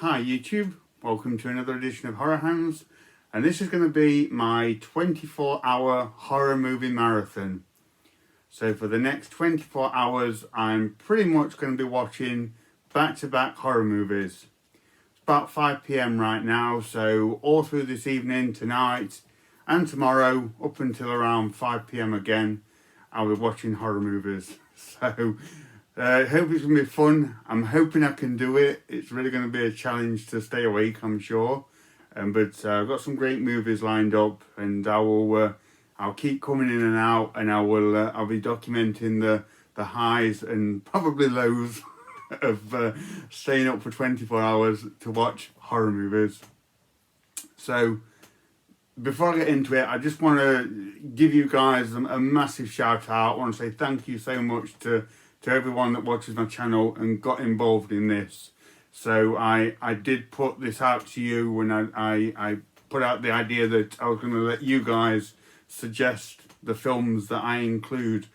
Hi YouTube, welcome to another edition of Horror Hounds, and this is going to be my 24-hour horror movie marathon. So for the next 24 hours I'm pretty much going to be watching back-to-back horror movies. It's about 5 PM right now, so all through this evening, tonight and tomorrow up until around 5 PM again I'll be watching horror movies. So I hope it's going to be fun. I'm hoping I can do it. It's really going to be a challenge to stay awake, I'm sure. But I've got some great movies lined up, and I'll keep coming in and out, and I'll be documenting the highs and probably lows of staying up for 24 hours to watch horror movies. So before I get into it, I just want to give you guys a massive shout out. I want to say thank you so much to everyone that watches my channel and got involved in this. So I did put this out to you when I put out the idea that I was going to let you guys suggest the films that I include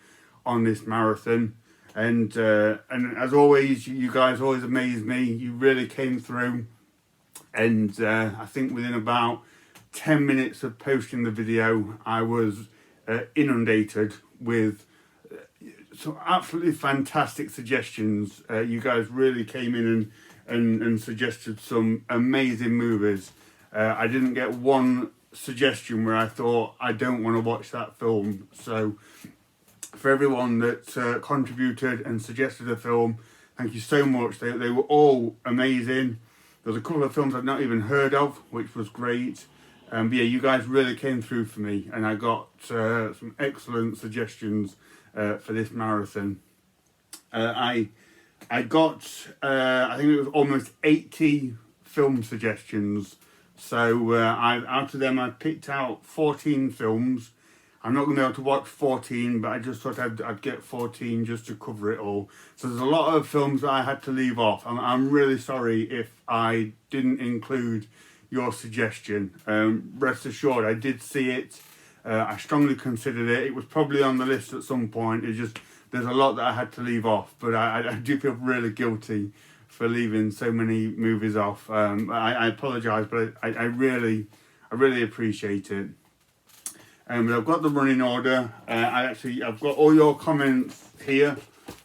on this marathon. And as always, you guys always amaze me. You really came through. And I think within about 10 minutes of posting the video, I was inundated with some absolutely fantastic suggestions. You guys really came in and suggested some amazing movies. I didn't get one suggestion where I thought I don't want to watch that film. So for everyone that contributed and suggested a film, thank you so much. They were all amazing. There's a couple of films I've not even heard of, which was great. But yeah, you guys really came through for me, and I got some excellent suggestions for this marathon. I got I think it was almost 80 film suggestions. So out of them I picked out 14 films. I'm not going to be able to watch 14, but I just thought I'd get 14 just to cover it all. So there's a lot of films that I had to leave off. I'm really sorry if I didn't include your suggestion. Rest assured, I did see it. I strongly considered it. It was probably on the list at some point. It's just there's a lot that I had to leave off, but I do feel really guilty for leaving so many movies off. I apologise, but I really appreciate it. But I've got the running order. I've got all your comments here,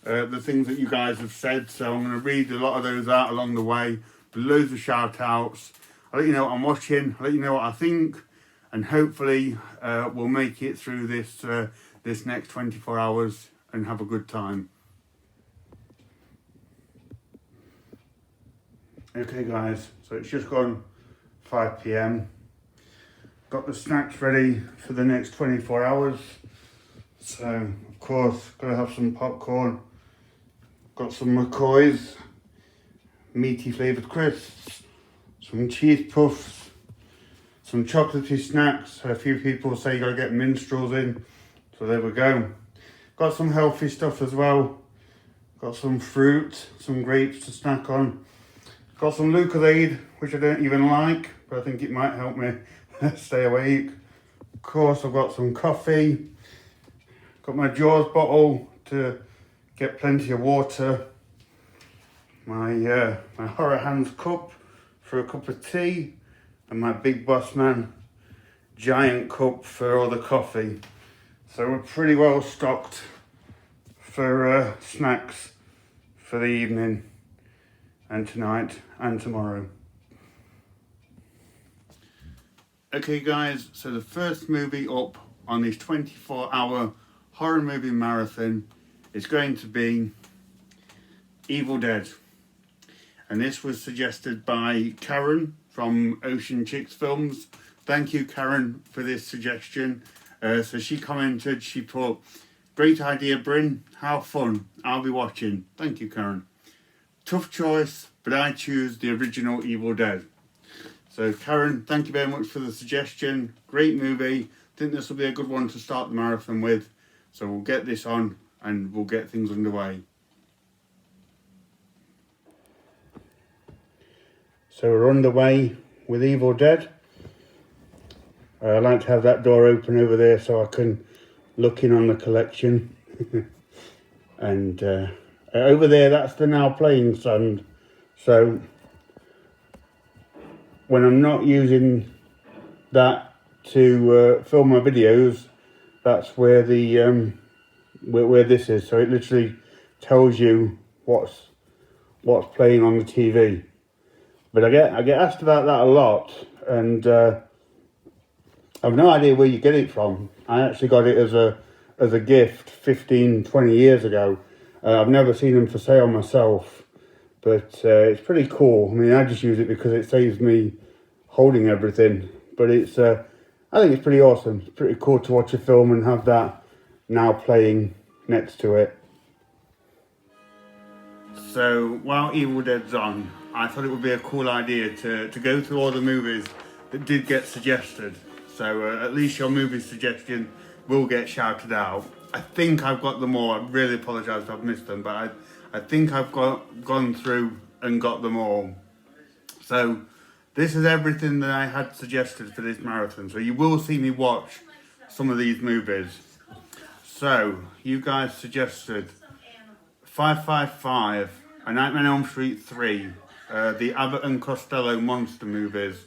the things that you guys have said. So I'm going to read a lot of those out along the way. Loads of shout outs. I'll let you know what I'm watching. I'll let you know what I think. And hopefully we'll make it through this next 24 hours and have a good time. Okay guys, so it's just gone 5 PM. Got the snacks ready for the next 24 hours. So of course, gotta have some popcorn. Got some McCoys, meaty flavoured crisps, some cheese puffs, some chocolatey snacks. A few people say you gotta get minstrels in, so there we go. Got some healthy stuff as well. Got some fruit, some grapes to snack on. Got some Lucozade, which I don't even like, but I think it might help me stay awake. Of course, I've got some coffee. Got my Jaws bottle to get plenty of water. My Horror Hands cup for a cup of tea. And my Big Boss Man giant cup for all the coffee. So we're pretty well stocked for snacks for the evening and tonight and tomorrow. Okay guys, so the first movie up on this 24-hour horror movie marathon is going to be Evil Dead. And this was suggested by Karen from Ocean Chicks Films. Thank you, Karen, for this suggestion. So she commented, she put, "Great idea, Bryn. How fun. I'll be watching." Thank you, Karen. Tough choice, but I choose the original Evil Dead. So Karen, thank you very much for the suggestion. Great movie. I think this will be a good one to start the marathon with. So we'll get this on and we'll get things underway. So we're underway with Evil Dead. I like to have that door open over there so I can look in on the collection. And over there, that's the now playing sound. So when I'm not using that to film my videos, that's where the where this is. So it literally tells you what's playing on the TV. But I get asked about that a lot, and I've no idea where you get it from. I actually got it as a gift 15, 20 years ago. I've never seen them for sale myself, but it's pretty cool. I mean, I just use it because it saves me holding everything. But it's I think it's pretty awesome. It's pretty cool to watch a film and have that now playing next to it. So while Evil Dead's on, I thought it would be a cool idea to go through all the movies that did get suggested. So at least your movie suggestion will get shouted out. I think I've got them all. I really apologise if I've missed them, but I think I've gone through and got them all. So this is everything that I had suggested for this marathon. So you will see me watch some of these movies. So you guys suggested 555, A Nightmare on Elm Street 3, the Abbott and Costello monster movies,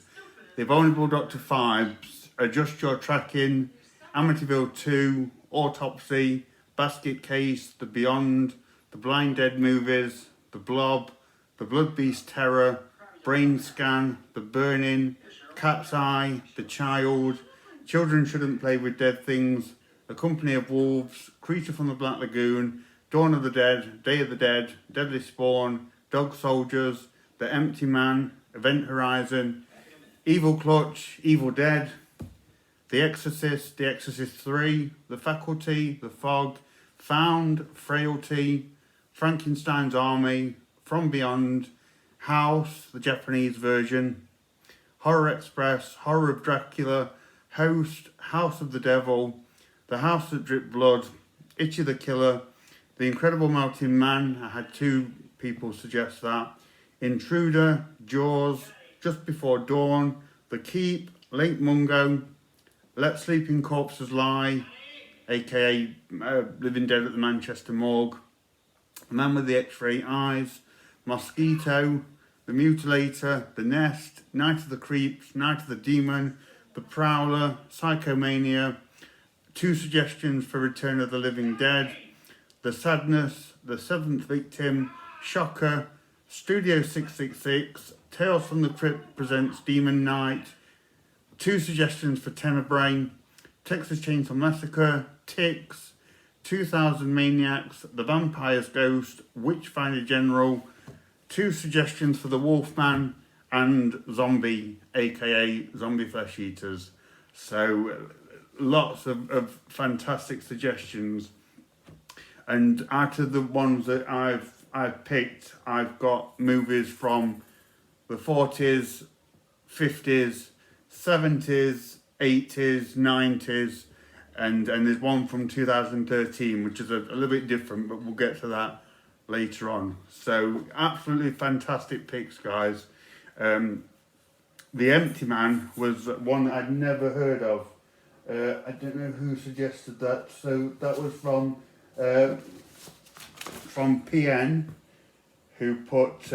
The Abominable Dr. Phibes, Adjust Your Tracking, Amityville 2, Autopsy, Basket Case, The Beyond, The Blind Dead movies, The Blob, The Blood Beast Terror, Brain Scan, The Burning, Cat's Eye, The Child, Children Shouldn't Play with Dead Things, The Company of Wolves, Creature from the Black Lagoon, Dawn of the Dead, Day of the Dead, Deadly Spawn, Dog Soldiers, The Empty Man, Event Horizon, Evil Clutch, Evil Dead, The Exorcist, The Exorcist 3, The Faculty, The Fog, Found, Frailty, Frankenstein's Army, From Beyond, House, the Japanese version, Horror Express, Horror of Dracula, Host, House of the Devil, The House That Dripped Blood, Itchy the Killer, The Incredible Melting Man, I had 2 people suggest that, Intruder, Jaws, Just Before Dawn, The Keep, Lake Mungo, Let Sleeping Corpses Lie, aka Living Dead at the Manchester Morgue, The Man with the X-Ray Eyes, Mosquito, The Mutilator, The Nest, Night of the Creeps, Night of the Demon, The Prowler, Psychomania, 2 suggestions for Return of the Living Dead, The Sadness, The Seventh Victim, Shocker, Studio 666, Tales from the Crypt presents Demon Knight, 2 suggestions for Tenebrain, Texas Chainsaw Massacre, Ticks, 2000 Maniacs, The Vampire's Ghost, Witchfinder General, 2 suggestions for The Wolfman, and Zombie, aka Zombie Flesh Eaters. So lots of fantastic suggestions. And out of the ones that I've picked, I've got movies from the 40s, 50s, 70s, 80s, 90s, and there's one from 2013, which is a little bit different, but we'll get to that later on. So absolutely fantastic picks, guys. The Empty Man was one that I'd never heard of. I don't know who suggested that. So that was from PN, who put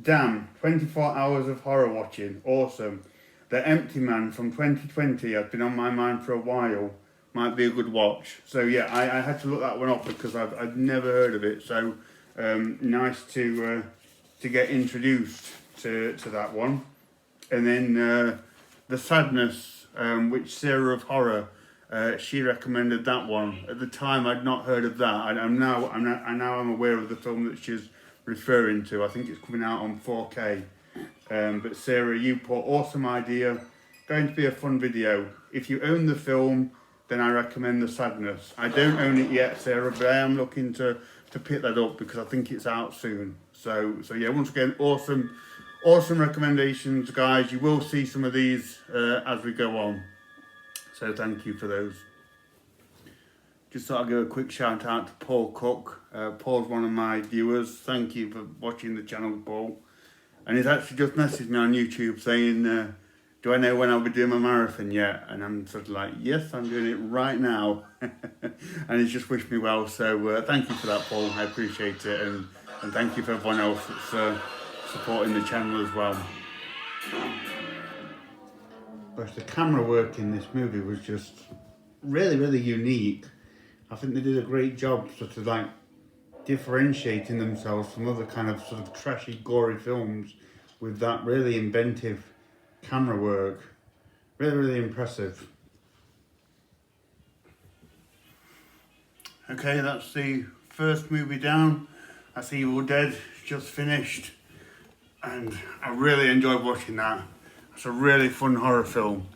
damn, 24 hours of horror watching, awesome. The Empty Man from 2020 has been on my mind for a while, might be a good watch. So yeah, I had to look that one up because I've never heard of it. So nice to get introduced to that one. And then The Sadness, which Sarah of Horror, she recommended that one. At the time, I'd not heard of that. I'm now aware of the film that she's referring to. I think it's coming out on 4K. But Sarah, you put awesome idea. Going to be a fun video. If you own the film, then I recommend The Sadness. I don't own it yet, Sarah, but I am looking to pick that up because I think it's out soon. So yeah, once again, awesome recommendations, guys. You will see some of these as we go on. So thank you for those. Just thought I'd give a quick shout out to Paul Cook. Paul's one of my viewers. Thank you for watching the channel, Paul. And he's actually just messaged me on YouTube saying, do I know when I'll be doing my marathon yet? And I'm sort of like, yes, I'm doing it right now. And he's just wished me well. So thank you for that, Paul. I appreciate it. And thank you for everyone else that's supporting the channel as well. But the camera work in this movie was just really unique. I think they did a great job sort of like differentiating themselves from other kind of sort of trashy, gory films with that really inventive camera work. Really impressive. Okay, that's the first movie down. That's Evil Dead, just finished. And I really enjoyed watching that. It's a really fun horror film.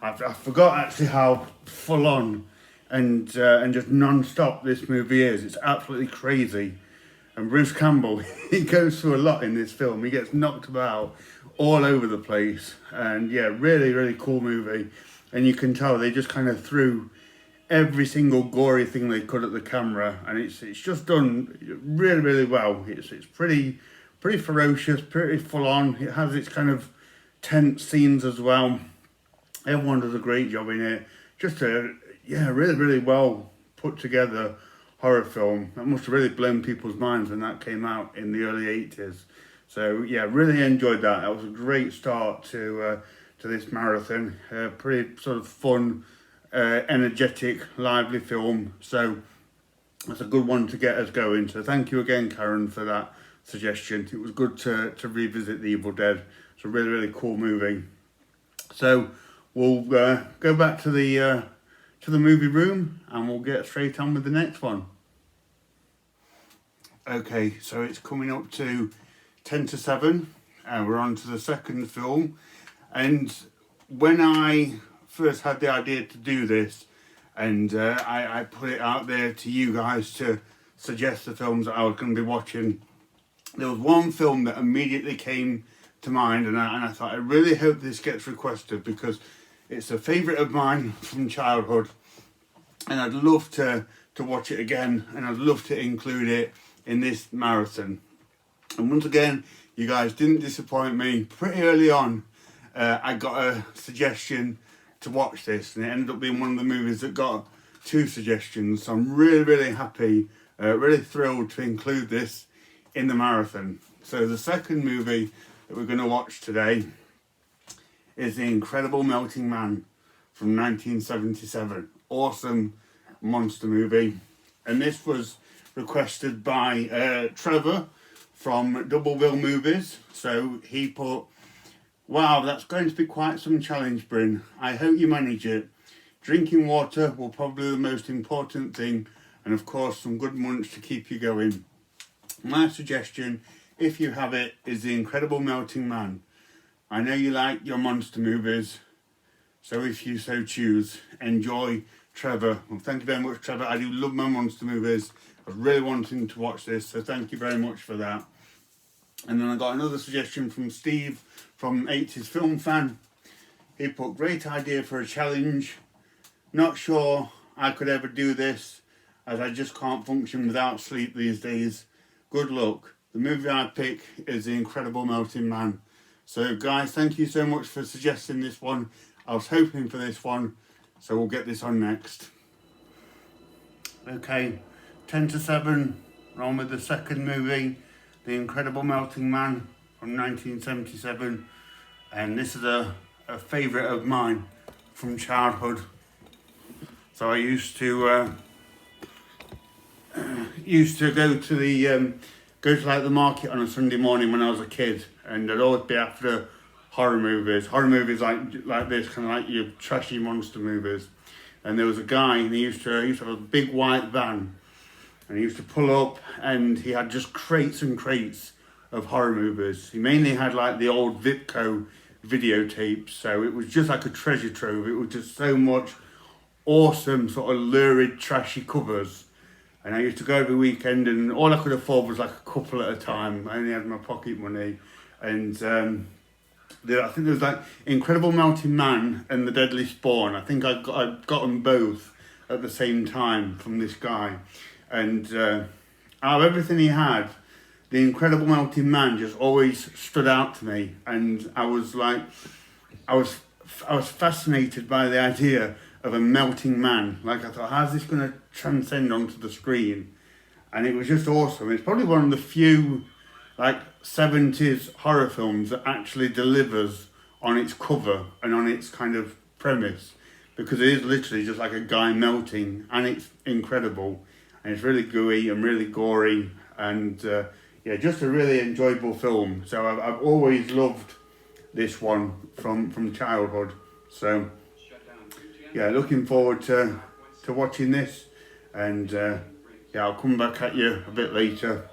I forgot actually how full on and just non-stop this movie is. It's absolutely crazy. And Bruce Campbell, he goes through a lot in this film. He gets knocked about all over the place. And yeah, really cool movie. And you can tell they just kind of threw every single gory thing they could at the camera, and it's just done really well. It's pretty ferocious, pretty full on. It has its kind of tense scenes as well. Everyone does a great job in it. Just a really well put together horror film that must have really blown people's minds when that came out in the early 80s. So yeah, really enjoyed that. That was a great start to this marathon. Pretty sort of fun, energetic, lively film. So that's a good one to get us going. So thank you again, Karen, for that suggestion. It was good to revisit The Evil Dead. It's a really cool movie. So we'll go back to the movie room and we'll get straight on with the next one. Okay, so it's coming up to 10 to 7 and we're on to the second film. And when I first had the idea to do this and I put it out there to you guys to suggest the films that I was going to be watching, there was one film that immediately came to mind, and I thought I really hope this gets requested because it's a favourite of mine from childhood and I'd love to watch it again, and I'd love to include it in this marathon. And once again, you guys didn't disappoint me. Pretty early on I got a suggestion to watch this, and it ended up being one of the movies that got 2 suggestions. So I'm really happy, really thrilled to include this in the marathon. So the second movie that we're going to watch today is The Incredible Melting Man from 1977. Awesome monster movie. And this was requested by Trevor from Doubleville Movies. So he put, "Wow, that's going to be quite some challenge, Bryn. I hope you manage it. Drinking water will probably be the most important thing, and of course some good munch to keep you going. My suggestion, if you have it, is The Incredible Melting Man. I know you like your monster movies, so if you so choose, enjoy, Trevor." Well, thank you very much, Trevor. I do love my monster movies. I was really wanting to watch this, so thank you very much for that. And then I got another suggestion from Steve from 80s Film Fan. He put, "Great idea for a challenge. Not sure I could ever do this, as I just can't function without sleep these days. Good luck. The movie I pick is The Incredible Melting Man." So guys, thank you so much for suggesting this one. I was hoping for this one, so we'll get this on next. Okay, 10 to 7, we're on with the second movie, The Incredible Melting Man from 1977. And this is a favourite of mine from childhood. So I used to go to like the market on a Sunday morning when I was a kid, and I'd always be after horror movies like this, kind of like your trashy monster movies. And there was a guy, and he used to have a big white van, and he used to pull up, and he had just crates and crates of horror movies. He mainly had like the old Vipco videotapes, so it was just like a treasure trove. It was just so much awesome sort of lurid trashy covers. And I used to go every weekend, and all I could afford was like a couple at a time. I only had my pocket money. And I think there was like Incredible Melting Man and The Deadly Spawn. I think I got them both at the same time from this guy. And out of everything he had, The Incredible Melting Man just always stood out to me. And I was fascinated by the idea of a melting man. Like, I thought, how's this going to transcend onto the screen? And it was just awesome. It's probably one of the few like 70s horror films that actually delivers on its cover and on its kind of premise, because it is literally just like a guy melting, and it's incredible, and it's really gooey and really gory, and yeah, just a really enjoyable film. So I've always loved this one from childhood. So yeah, looking forward to watching this, and yeah, I'll come back at you a bit later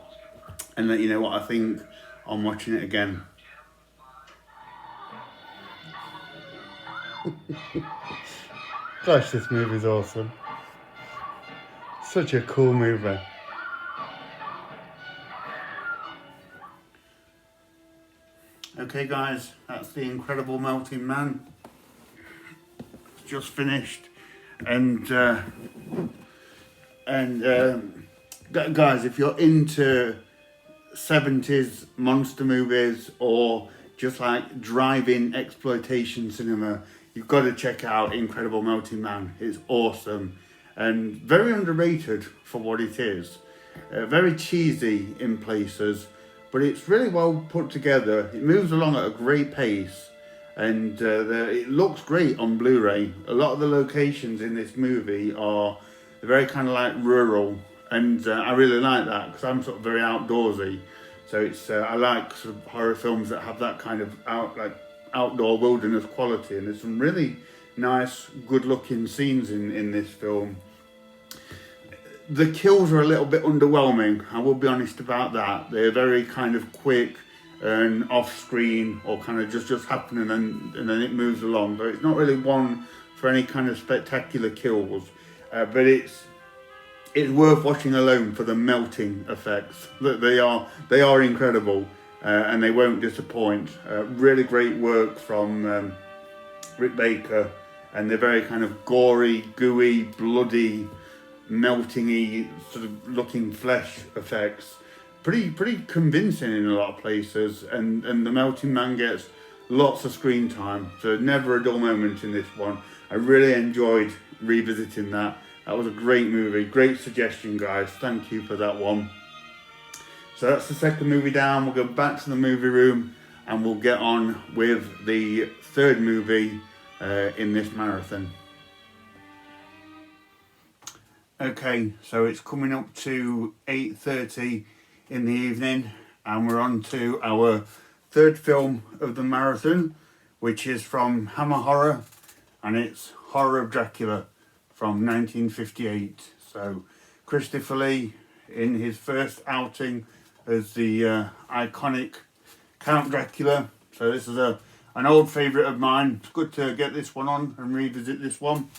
and let you know what I think on watching it again. Gosh, this movie's awesome. Such a cool movie. Okay guys, that's The Incredible Melting Man. It's just finished, and guys, if you're into 70s monster movies or just like drive-in exploitation cinema, you've got to check out Incredible Melting Man. It's awesome and very underrated for what it is. Very cheesy in places, but it's really well put together. It moves along at a great pace, and it looks great on Blu-ray. A lot of the locations in this movie are very kind of like rural, and I really like that because I'm sort of very outdoorsy. So it's I like sort of horror films that have that kind of outdoor wilderness quality, and there's some really nice, good-looking scenes in this film. The kills are a little bit underwhelming, I will be honest about that. They're very kind of quick and off-screen, or kind of just happen and then it moves along. But it's not really one for any kind of spectacular kills. But it's worth watching alone for the melting effects. They are incredible, and they won't disappoint. Really great work from Rick Baker, and they're very kind of gory, gooey, bloody, melting-y sort of looking flesh effects. Pretty convincing in a lot of places, and the Melting Man gets lots of screen time, so never a dull moment in this one. I really enjoyed revisiting that. That was a great movie. Great suggestion, guys. Thank you for that one. So that's the second movie down. We'll go back to the movie room and we'll get on with the third movie in this marathon. Okay, so it's coming up to 8:30 in the evening, and we're on to our third film of the marathon, which is from Hammer Horror, and it's Horror of Dracula from 1958. So Christopher Lee in his first outing as the iconic Count Dracula. So this is an old favourite of mine. It's good to get this one on and revisit this one.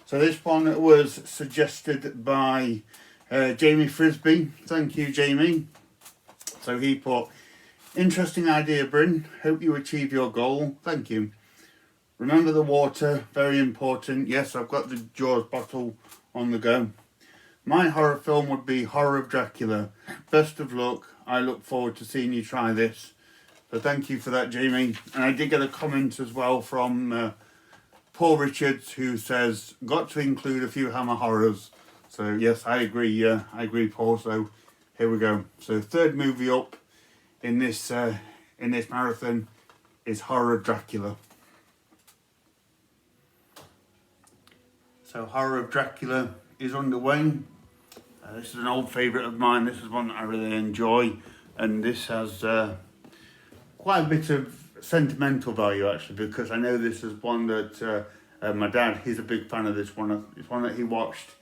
So this one was suggested by Jamie Frisbee. Thank you, Jamie. So he put, interesting idea, Bryn. Hope you achieve your goal. Thank you. Remember the water, very important. Yes, I've got the Jaws bottle on the go. My horror film would be Horror of Dracula. Best of luck. I look forward to seeing you try this. So thank you for that, Jamie. And I did get a comment as well from Paul Richards, who says, got to include a few Hammer horrors. So yes, I agree, Paul. So here we go. So third movie up in this marathon is Horror of Dracula. So Horror of Dracula is underway. This is an old favourite of mine. This is one that I really enjoy, and this has quite a bit of sentimental value actually, because I know this is one that my dad, he's a big fan of this one. It's one that he watched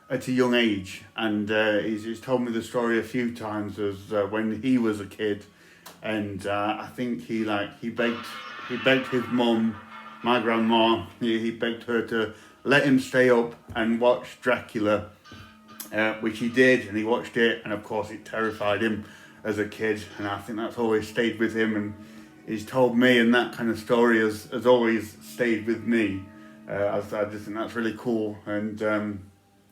at a young age, and he's told me the story a few times as when he was a kid, and I think he begged his mum, my grandma, he begged her to let him stay up and watch Dracula, which he did, and he watched it, and of course it terrified him as a kid, and I think that's always stayed with him, and he's told me, and that kind of story has always stayed with me. I just think that's really cool, and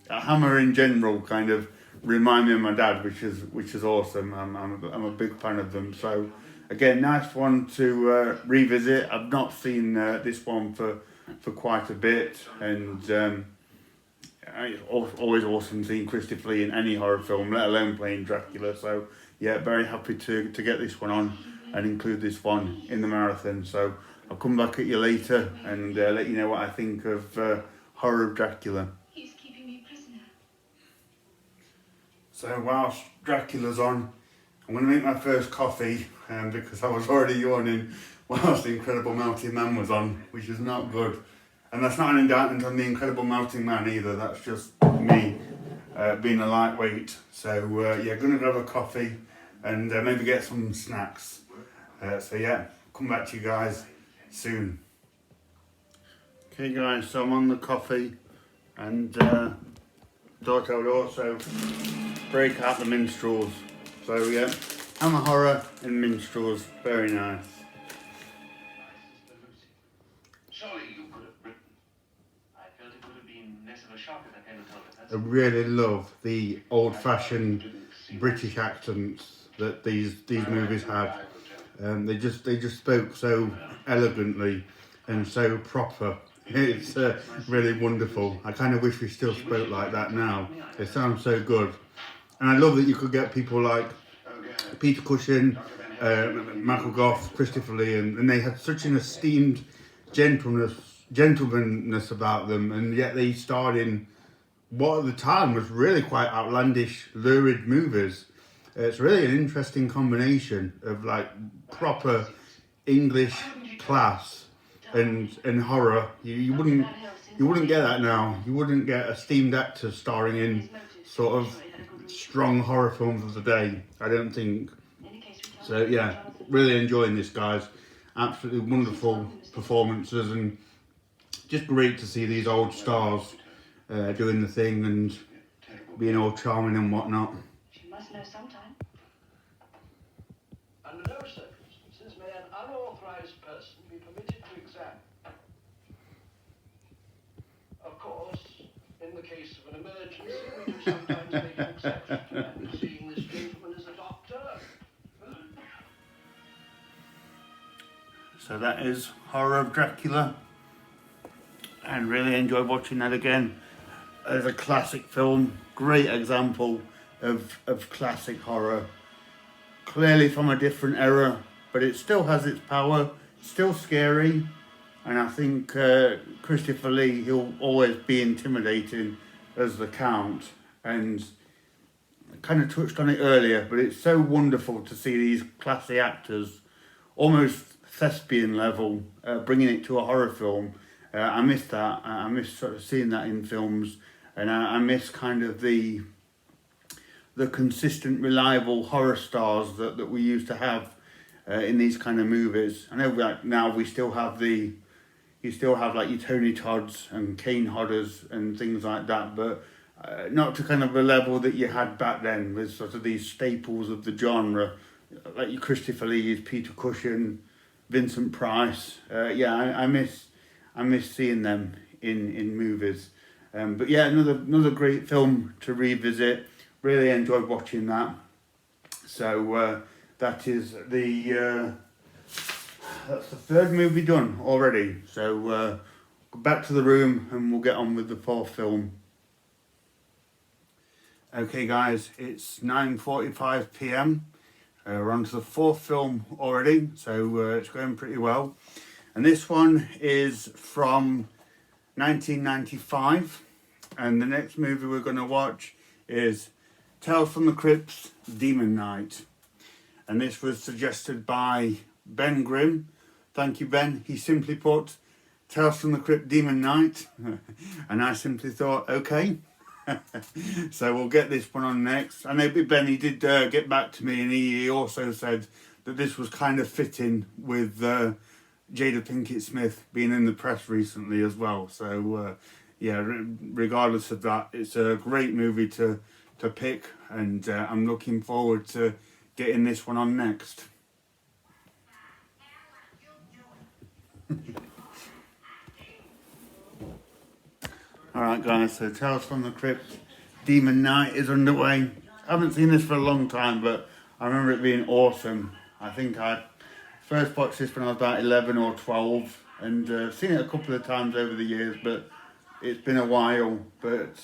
Hammer in general kind of remind me of my dad, which is awesome. I'm a big fan of them. So again, nice one to revisit. I've not seen this one for quite a bit, and it's always awesome seeing Christopher Lee in any horror film, let alone playing Dracula. So yeah, very happy to get this one on and include this one in the marathon. So I'll come back at you later and let you know what I think of Horror of Dracula. He's keeping me prisoner. So whilst Dracula's on, I'm going to make my first coffee because I was already yawning whilst the Incredible Melting Man was on, which is not good. And that's not an indictment on the Incredible Melting Man either, that's just me being a lightweight. So yeah, going to grab a coffee and maybe get some snacks. So yeah, come back to you guys soon. Okay guys, so I'm on the coffee and thought I would also break out the minstrels. So yeah, Hammer Horror and minstrels, very nice. Surely you could have written. I felt it would have been less of a shock if I came and told it. I really love the old-fashioned British accents that these movies had. They just spoke so elegantly and so proper. It's really wonderful. I kind of wish we still spoke like that now. They sound so good. And I love that you could get people like Peter Cushing, Michael Gough, Christopher Lee, and they had such an esteemed gentlemanness about them, and yet they starred in what at the time was really quite outlandish, lurid movies. It's really an interesting combination of like proper English class and horror. You wouldn't get that now. You wouldn't get esteemed actors starring in sort of strong horror films of the day, I don't think. So yeah, really enjoying this, guys. Absolutely wonderful performances and just great to see these old stars doing the thing and being all charming and whatnot. She must know sometime. Under no circumstances may an unauthorized person be permitted to examine. Of course, in the case of an emergency, we do sometimes make an exception to that, seeing this gentleman is a doctor. So that is Horror of Dracula, and really enjoyed watching that again. As a classic film, great example of classic horror. Clearly from a different era, but it still has its power, still scary, and I think Christopher Lee, he'll always be intimidating as the Count, and I kind of touched on it earlier, but it's so wonderful to see these classy actors, almost thespian level, bringing it to a horror film. I miss that. I miss sort of seeing that in films, and I miss kind of the consistent, reliable horror stars that we used to have in these kind of movies. I know like now you still have like your Tony Todds and Kane Hodders and things like that, but not to kind of the level that you had back then with sort of these staples of the genre, like your Christopher Lee's, Peter Cushing, Vincent Price. Yeah, I miss seeing them in movies. But yeah, another great film to revisit. Really enjoyed watching that. So that is that's the third movie done already. So back to the room and we'll get on with the fourth film. Okay guys, it's 9:45 p.m. We're on to the fourth film already, so it's going pretty well. And this one is from 1995, and the next movie we're going to watch is Tales from the Crypt's Demon Night. And this was suggested by Ben Grimm. Thank you, Ben. He simply put Tales from the Crypt Demon Night, and I simply thought, okay. So we'll get this one on next. I know Ben, he did get back to me, and he also said that this was kind of fitting with Jada Pinkett Smith being in the press recently as well. So yeah, regardless of that, it's a great movie to pick, and I'm looking forward to getting this one on next. Alright guys, so Tales from the Crypt Demon Night is underway. I haven't seen this for a long time, but I remember it being awesome. I think I first watched this when I was about 11 or 12, and seen it a couple of times over the years, but it's been a while. But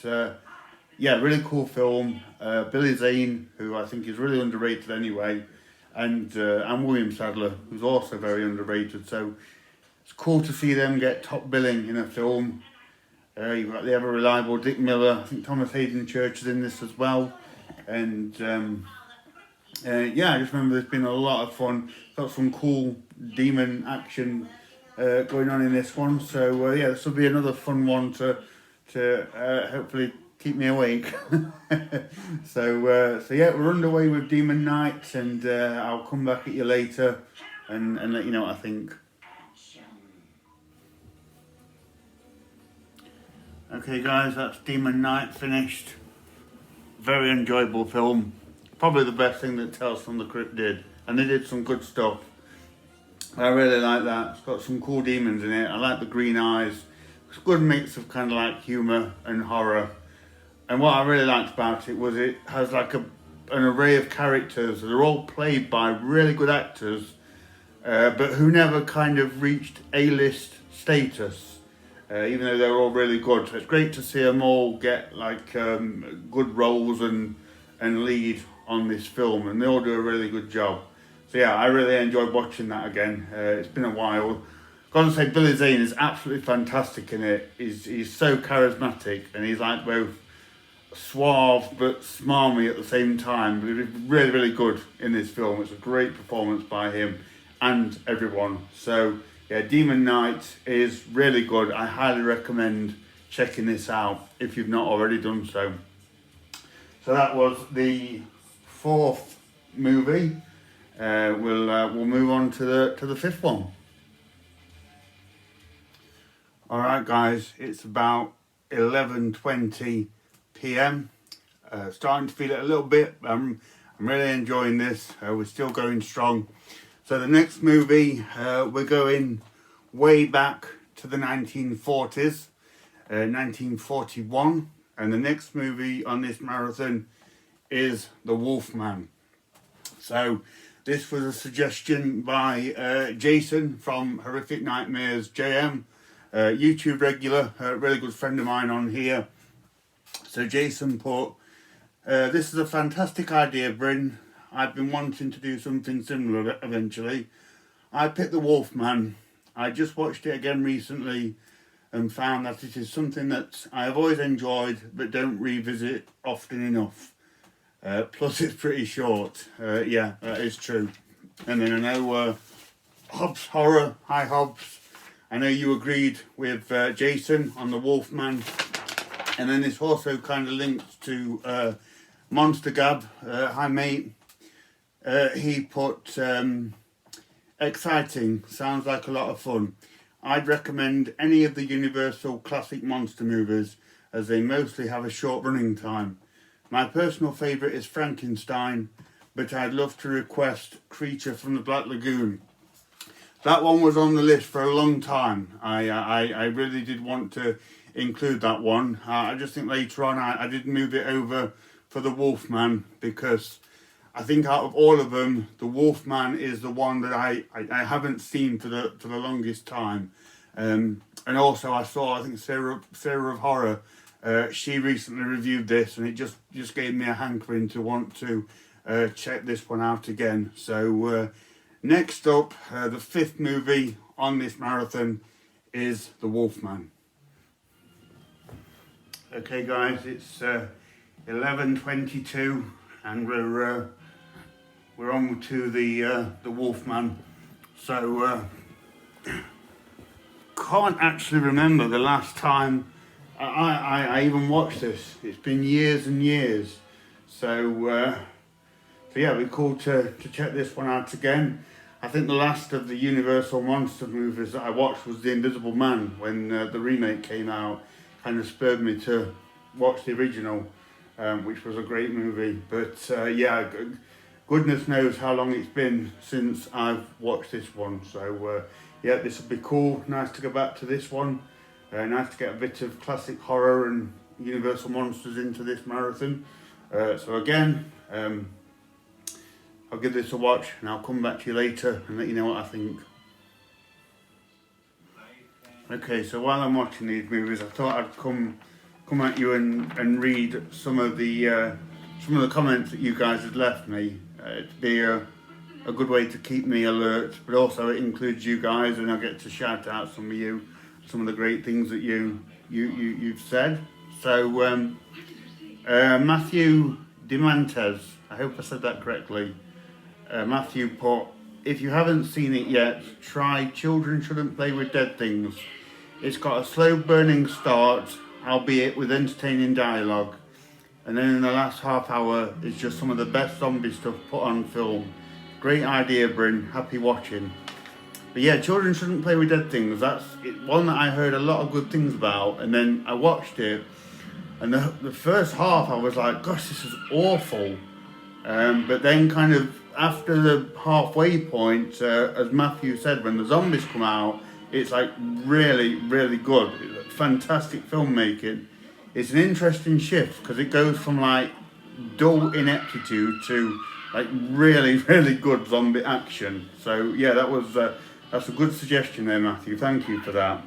yeah, really cool film. Billy Zane, who I think is really underrated anyway, and William Sadler, who's also very underrated. So it's cool to see them get top billing in a film. You've got the ever reliable Dick Miller. I think Thomas Hayden Church is in this as well. And yeah, I just remember there's been a lot of fun. Got some cool demon action going on in this one. So yeah, this will be another fun one to hopefully keep me awake. So yeah, we're underway with Demon Knight, and I'll come back at you later and let you know what I think. Okay guys, that's Demon Knight finished. Very enjoyable film. Probably the best thing that Tales from the Crypt did. And they did some good stuff. I really like that. It's got some cool demons in it. I like the green eyes. It's a good mix of kind of like humour and horror. And what I really liked about it was it has like an array of characters. They're all played by really good actors, but who never kind of reached A-list status. Even though they're all really good. So it's great to see them all get like good roles and lead on this film, and they all do a really good job. So yeah, I really enjoyed watching that again. It's been a while. Gotta say, Billy Zane is absolutely fantastic in it. He's so charismatic, and he's like both suave but smarmy at the same time. But he's really, really good in this film. It's a great performance by him and everyone. So yeah, Demon Knight is really good. I highly recommend checking this out if you've not already done so. So that was the fourth movie. We'll move on to the fifth one. All right, guys, it's about 11:20 p.m. Starting to feel it a little bit. I'm really enjoying this. We're still going strong. So the next movie, we're going way back to the 1940s, 1941. And the next movie on this marathon is The Wolfman. So this was a suggestion by Jason from Horrific Nightmares JM, YouTube regular, a really good friend of mine on here. So Jason put, this is a fantastic idea, Bryn. I've been wanting to do something similar eventually. I picked The Wolfman. I just watched it again recently and found that it is something that I have always enjoyed but don't revisit often enough. Plus it's pretty short. Yeah, that is true. And then I know Hobbs Horror, hi Hobbs. I know you agreed with Jason on The Wolfman. And then this also kind of links to Monster Gab, hi mate. He put, exciting, sounds like a lot of fun. I'd recommend any of the Universal classic monster movies as they mostly have a short running time. My personal favourite is Frankenstein, but I'd love to request Creature from the Black Lagoon. That one was on the list for a long time. I really did want to include that one. I just think later on I did move it over for The Wolfman because I think out of all of them, The Wolfman is the one that I haven't seen for the longest time. And also I saw, I think Sarah of Horror, she recently reviewed this, and it just gave me a hankering to want to check this one out again. So next up, the fifth movie on this marathon is The Wolfman. Okay guys, it's 11:22 and we're on to the Wolfman. So can't actually remember the last time I even watched this. It's been years and years. So yeah, it'd be cool to check this one out again. I think the last of the Universal monster movies that I watched was The Invisible Man, when the remake came out. Kind of spurred me to watch the original, which was a great movie. But yeah, goodness knows how long it's been since I've watched this one. So yeah, this would be cool. Nice to go back to this one. Nice to get a bit of classic horror and Universal monsters into this marathon. So again, I'll give this a watch and I'll come back to you later and let you know what I think. Okay, so while I'm watching these movies, I thought I'd come at you and read some of the comments that you guys had left me. To be a good way to keep me alert, but also it includes you guys, and I get to shout out some of you, some of the great things that you've said. So Matthew Demantes, I hope I said that correctly. Matthew put, if you haven't seen it yet, try Children Shouldn't Play with Dead Things. It's got a slow burning start, albeit with entertaining dialogue. And then in the last half hour, it's just some of the best zombie stuff put on film. Great idea, Bryn. Happy watching. But yeah, Children Shouldn't Play with Dead Things. That's one that I heard a lot of good things about. And then I watched it. And the first half, I was like, gosh, this is awful. But then kind of after the halfway point, as Matthew said, when the zombies come out, it's like really, really good. It's fantastic filmmaking. It's an interesting shift because it goes from like dull ineptitude to like really, really good zombie action. So yeah, that's a good suggestion there, Matthew. Thank you for that.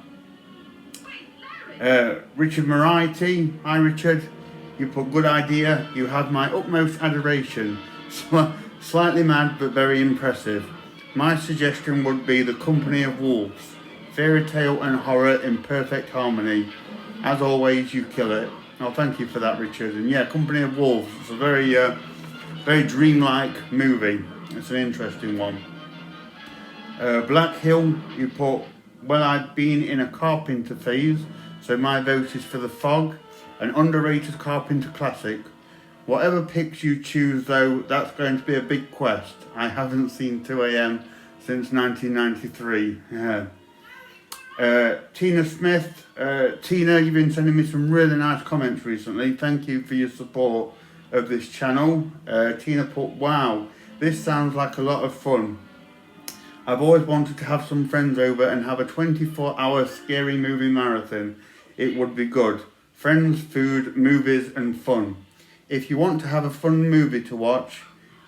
Richard Moriarty, hi Richard. You put good idea. You have my utmost adoration. Slightly mad but very impressive. My suggestion would be The Company of Wolves. Fairy tale and horror in perfect harmony. As always, you kill it. Oh, thank you for that, Richard. And yeah, Company of Wolves. It's a very, very dreamlike movie. It's an interesting one. Black Hill, you put, well, I've been in a Carpenter phase, so my vote is for The Fog, an underrated Carpenter classic. Whatever picks you choose, though, that's going to be a big quest. I haven't seen 2 AM since 1993. Yeah. Tina Smith, Tina, you've been sending me some really nice comments recently. Thank you for your support of this channel. Tina put, wow, this sounds like a lot of fun. I've always wanted to have some friends over and have a 24-hour scary movie marathon. It would be good. Friends, food, movies and fun. If you want to have a fun movie to watch,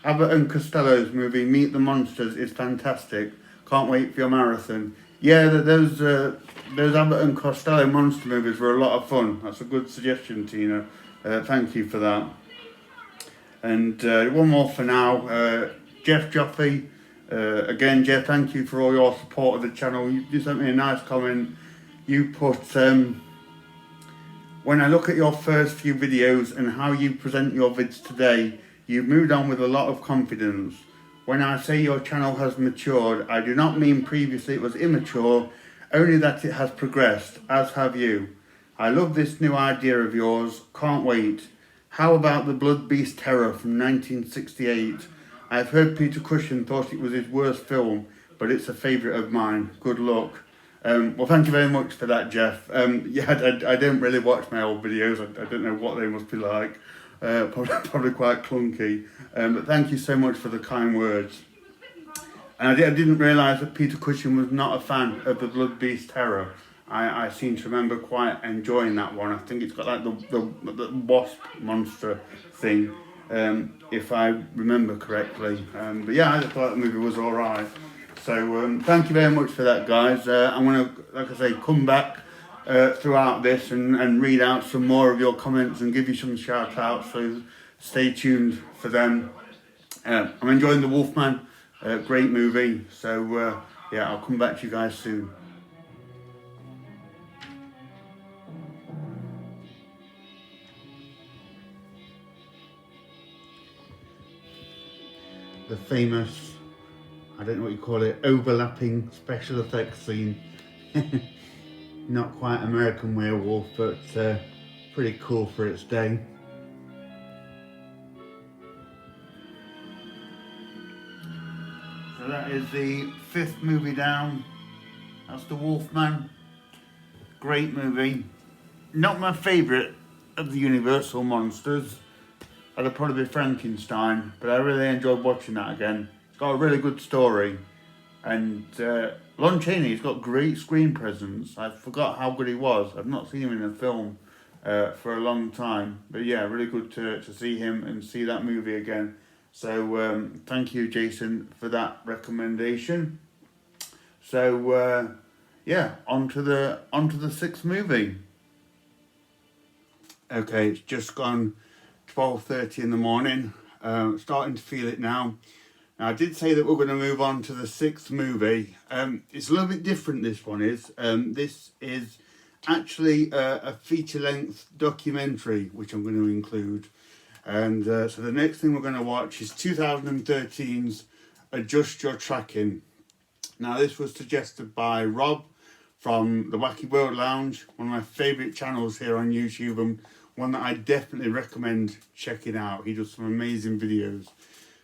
Abbott and Costello's movie Meet the Monsters is fantastic. Can't wait for your marathon. Yeah, those Abbott and Costello monster movies were a lot of fun. That's a good suggestion, Tina. Thank you for that. And one more for now. Jeff Joffe. Again, Jeff, thank you for all your support of the channel. You sent me a nice comment. You put, when I look at your first few videos and how you present your vids today, you've moved on with a lot of confidence. When I say your channel has matured, I do not mean previously it was immature, only that it has progressed, as have you. I love this new idea of yours, can't wait. How about the Blood Beast Terror from 1968? I've heard Peter Cushing thought it was his worst film, but it's a favourite of mine. Good luck. Well, thank you very much for that, Jeff. Yeah, I don't really watch my old videos. I don't know what they must be like. Probably quite clunky. But thank you so much for the kind words. And I didn't realise that Peter Cushing was not a fan of the Blood Beast Terror. I seem to remember quite enjoying that one. I think it's got like the wasp monster thing, if I remember correctly. But yeah, I thought the movie was alright. So thank you very much for that, guys. I'm going to, like I say, come back throughout this and read out some more of your comments and give you some shout outs, so stay tuned for them. I'm enjoying The Wolfman, great movie. So yeah, I'll come back to you guys soon. The famous, I don't know what you call it, overlapping special effects scene. Not quite American Werewolf, but pretty cool for its day. So that is the 5th movie down. That's The Wolfman. Great movie. Not my favourite of the Universal monsters. That'd probably be Frankenstein, but I really enjoyed watching that again. It's got a really good story. And Lon Chaney's got great screen presence. I forgot how good he was. I've not seen him in a film for a long time. But yeah, really good to see him and see that movie again. So thank you, Jason, for that recommendation. So yeah, on to the 6th movie. Okay, it's just gone 12:30 in the morning. Starting to feel it now. Now, I did say that we're going to move on to the 6th movie. It's a little bit different, this one is. This is actually a feature-length documentary, which I'm going to include. And so the next thing we're going to watch is 2013's Adjust Your Tracking. Now, this was suggested by Rob from the Wacky World Lounge, one of my favourite channels here on YouTube, and one that I definitely recommend checking out. He does some amazing videos.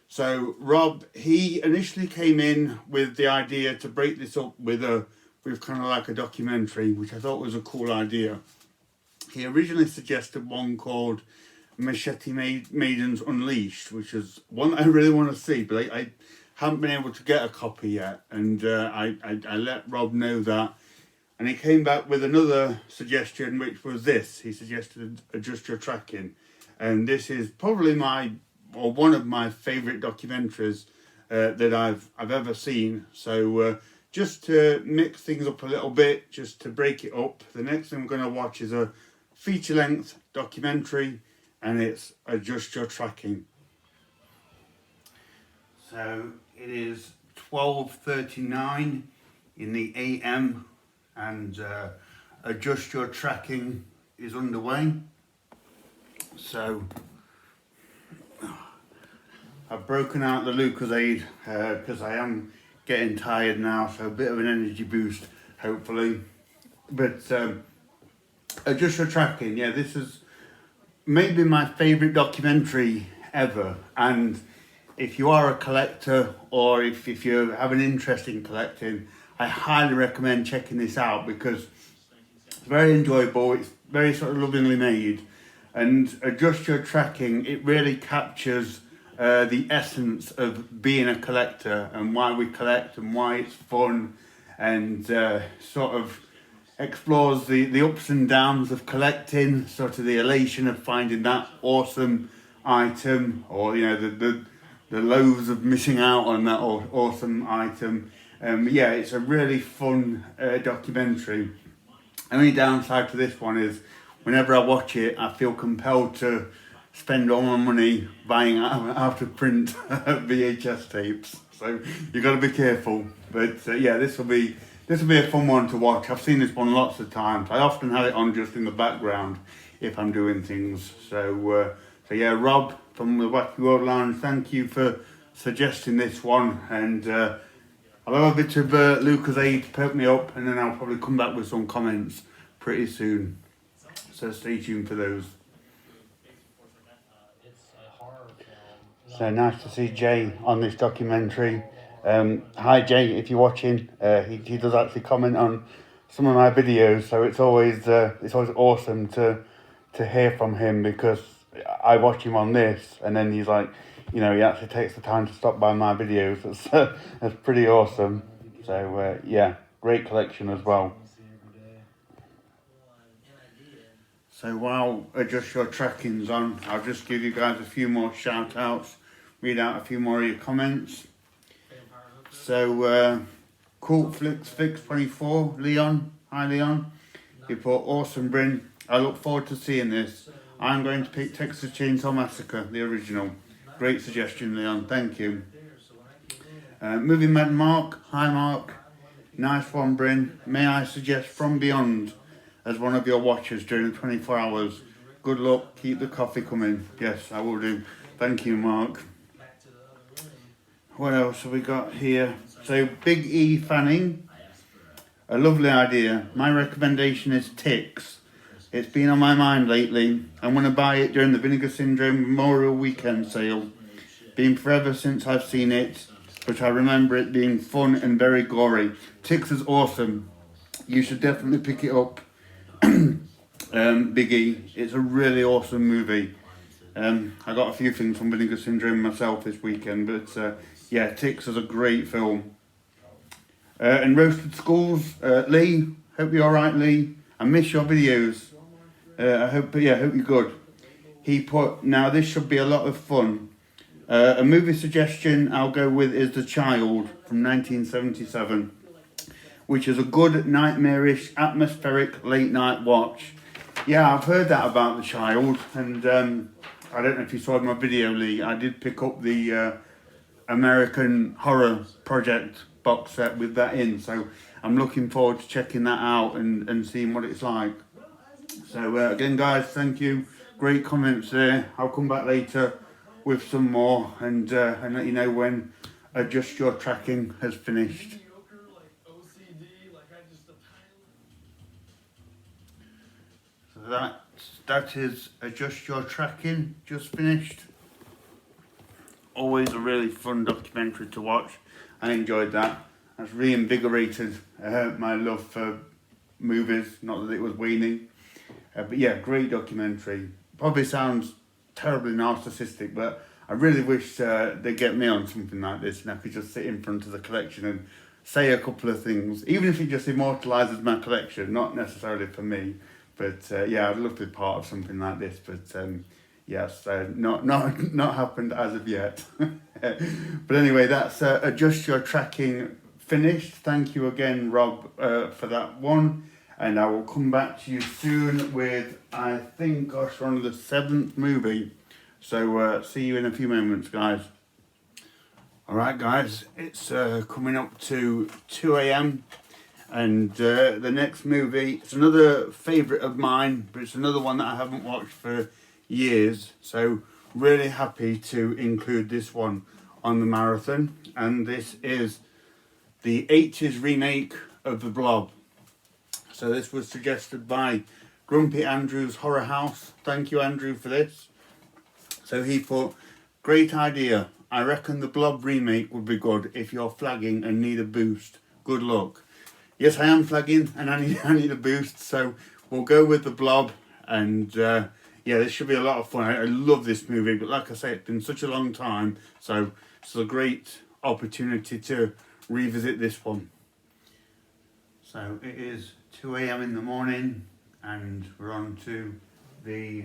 So Rob, he initially came in with the idea to break this up with kind of like a documentary, which I thought was a cool idea. He originally suggested one called Machete Maidens Unleashed, which is one that I really want to see, but I haven't been able to get a copy yet. And I let Rob know that. And he came back with another suggestion, which was this. He suggested Adjust Your Tracking. And this is probably one of my favourite documentaries that I've ever seen. So just to mix things up a little bit, just to break it up, the next thing we're going to watch is a feature-length documentary, and it's Adjust Your Tracking. So it is 12:39 in the AM, and Adjust Your Tracking is underway. So I've broken out the Lucozade because I am getting tired now, so a bit of an energy boost, hopefully. But Adjust Your Tracking, yeah, this is maybe my favourite documentary ever. And if you are a collector, or if you have an interest in collecting, I highly recommend checking this out, because it's very enjoyable, it's very sort of lovingly made. And Adjust Your Tracking, it really captures the essence of being a collector and why we collect and why it's fun, and sort of explores the ups and downs of collecting, sort of the elation of finding that awesome item, or the lows of missing out on that awesome item. Yeah, it's a really fun documentary. The only downside to this one is whenever I watch it, I feel compelled to spend all my money buying out of print VHS tapes. So you got to be careful. But yeah, this will be a fun one to watch. I've seen this one lots of times. I often have it on just in the background if I'm doing things. So yeah, Rob from the Wacky World Lounge, thank you for suggesting this one. And I'll have a bit of Lucozade to perk me up, and then I'll probably come back with some comments pretty soon. So stay tuned for those. So nice to see Jay on this documentary. Hi Jay, if you're watching, he does actually comment on some of my videos, so it's always awesome to hear from him, because I watch him on this, and then he's like, he actually takes the time to stop by my videos. That's pretty awesome. So yeah, great collection as well. So while Adjust Your Tracking's on, I'll just give you guys a few more shout outs, read out a few more of your comments. So Cult Flicks Fix 24, Leon, hi Leon, you put awesome Bryn, I look forward to seeing this. I'm going to pick Texas Chainsaw Massacre, the original. Great suggestion, Leon, thank you. Movie Mad Mark, hi Mark, nice one Bryn. May I suggest From Beyond as one of your watchers during the 24 hours? Good luck, keep the coffee coming. Yes, I will do. Thank you, Mark. What else have we got here? So, Big E Fanning, a lovely idea. My recommendation is Ticks. It's been on my mind lately. I'm going to buy it during the Vinegar Syndrome Memorial Weekend sale. Been forever since I've seen it, but I remember it being fun and very gory. Ticks is awesome. You should definitely pick it up. Big E, it's a really awesome movie. I got a few things from Vinegar Syndrome myself this weekend, but yeah, Ticks is a great film. And Roasted Skulls, Lee, hope you're alright Lee. I miss your videos. I hope you're good. He put, now this should be a lot of fun. A movie suggestion I'll go with is The Child from 1977, which is a good nightmarish, atmospheric late night watch. Yeah, I've heard that about The Child, and I don't know if you saw my video, Lee. I did pick up the American Horror Project box set with that in. So I'm looking forward to checking that out and seeing what it's like. So again, guys, thank you. Great comments there. I'll come back later with some more and let you know when Adjust Your Tracking has finished. So that is Adjust Your Tracking, just finished. Always a really fun documentary to watch. I enjoyed that. That's reinvigorated my love for movies, not that it was waning. But yeah, great documentary. Probably sounds terribly narcissistic, but I really wish they'd get me on something like this and I could just sit in front of the collection and say a couple of things, even if it just immortalises my collection, not necessarily for me. But yeah, I'd love to be part of something like this, but yes, not happened as of yet. But anyway, that's Adjust Your Tracking finished. Thank you again, Rob, for that one. And I will come back to you soon with, I think, gosh, we're on the 7th movie. So see you in a few moments, guys. Alright, guys, it's coming up to 2 a.m. And the next movie, it's another favourite of mine, but it's another one that I haven't watched for years. So really happy to include this one on the marathon. And this is the 80s remake of The Blob. So this was suggested by Grumpy Andrew's Horror House. Thank you, Andrew, for this. So he put, great idea. I reckon the Blob remake would be good if you're flagging and need a boost. Good luck. Yes, I am flagging and I need a boost. So we'll go with the Blob. And yeah, this should be a lot of fun. I love this movie. But like I say, it's been such a long time. So it's a great opportunity to revisit this one. So it is 2 a.m. in the morning and we're on to the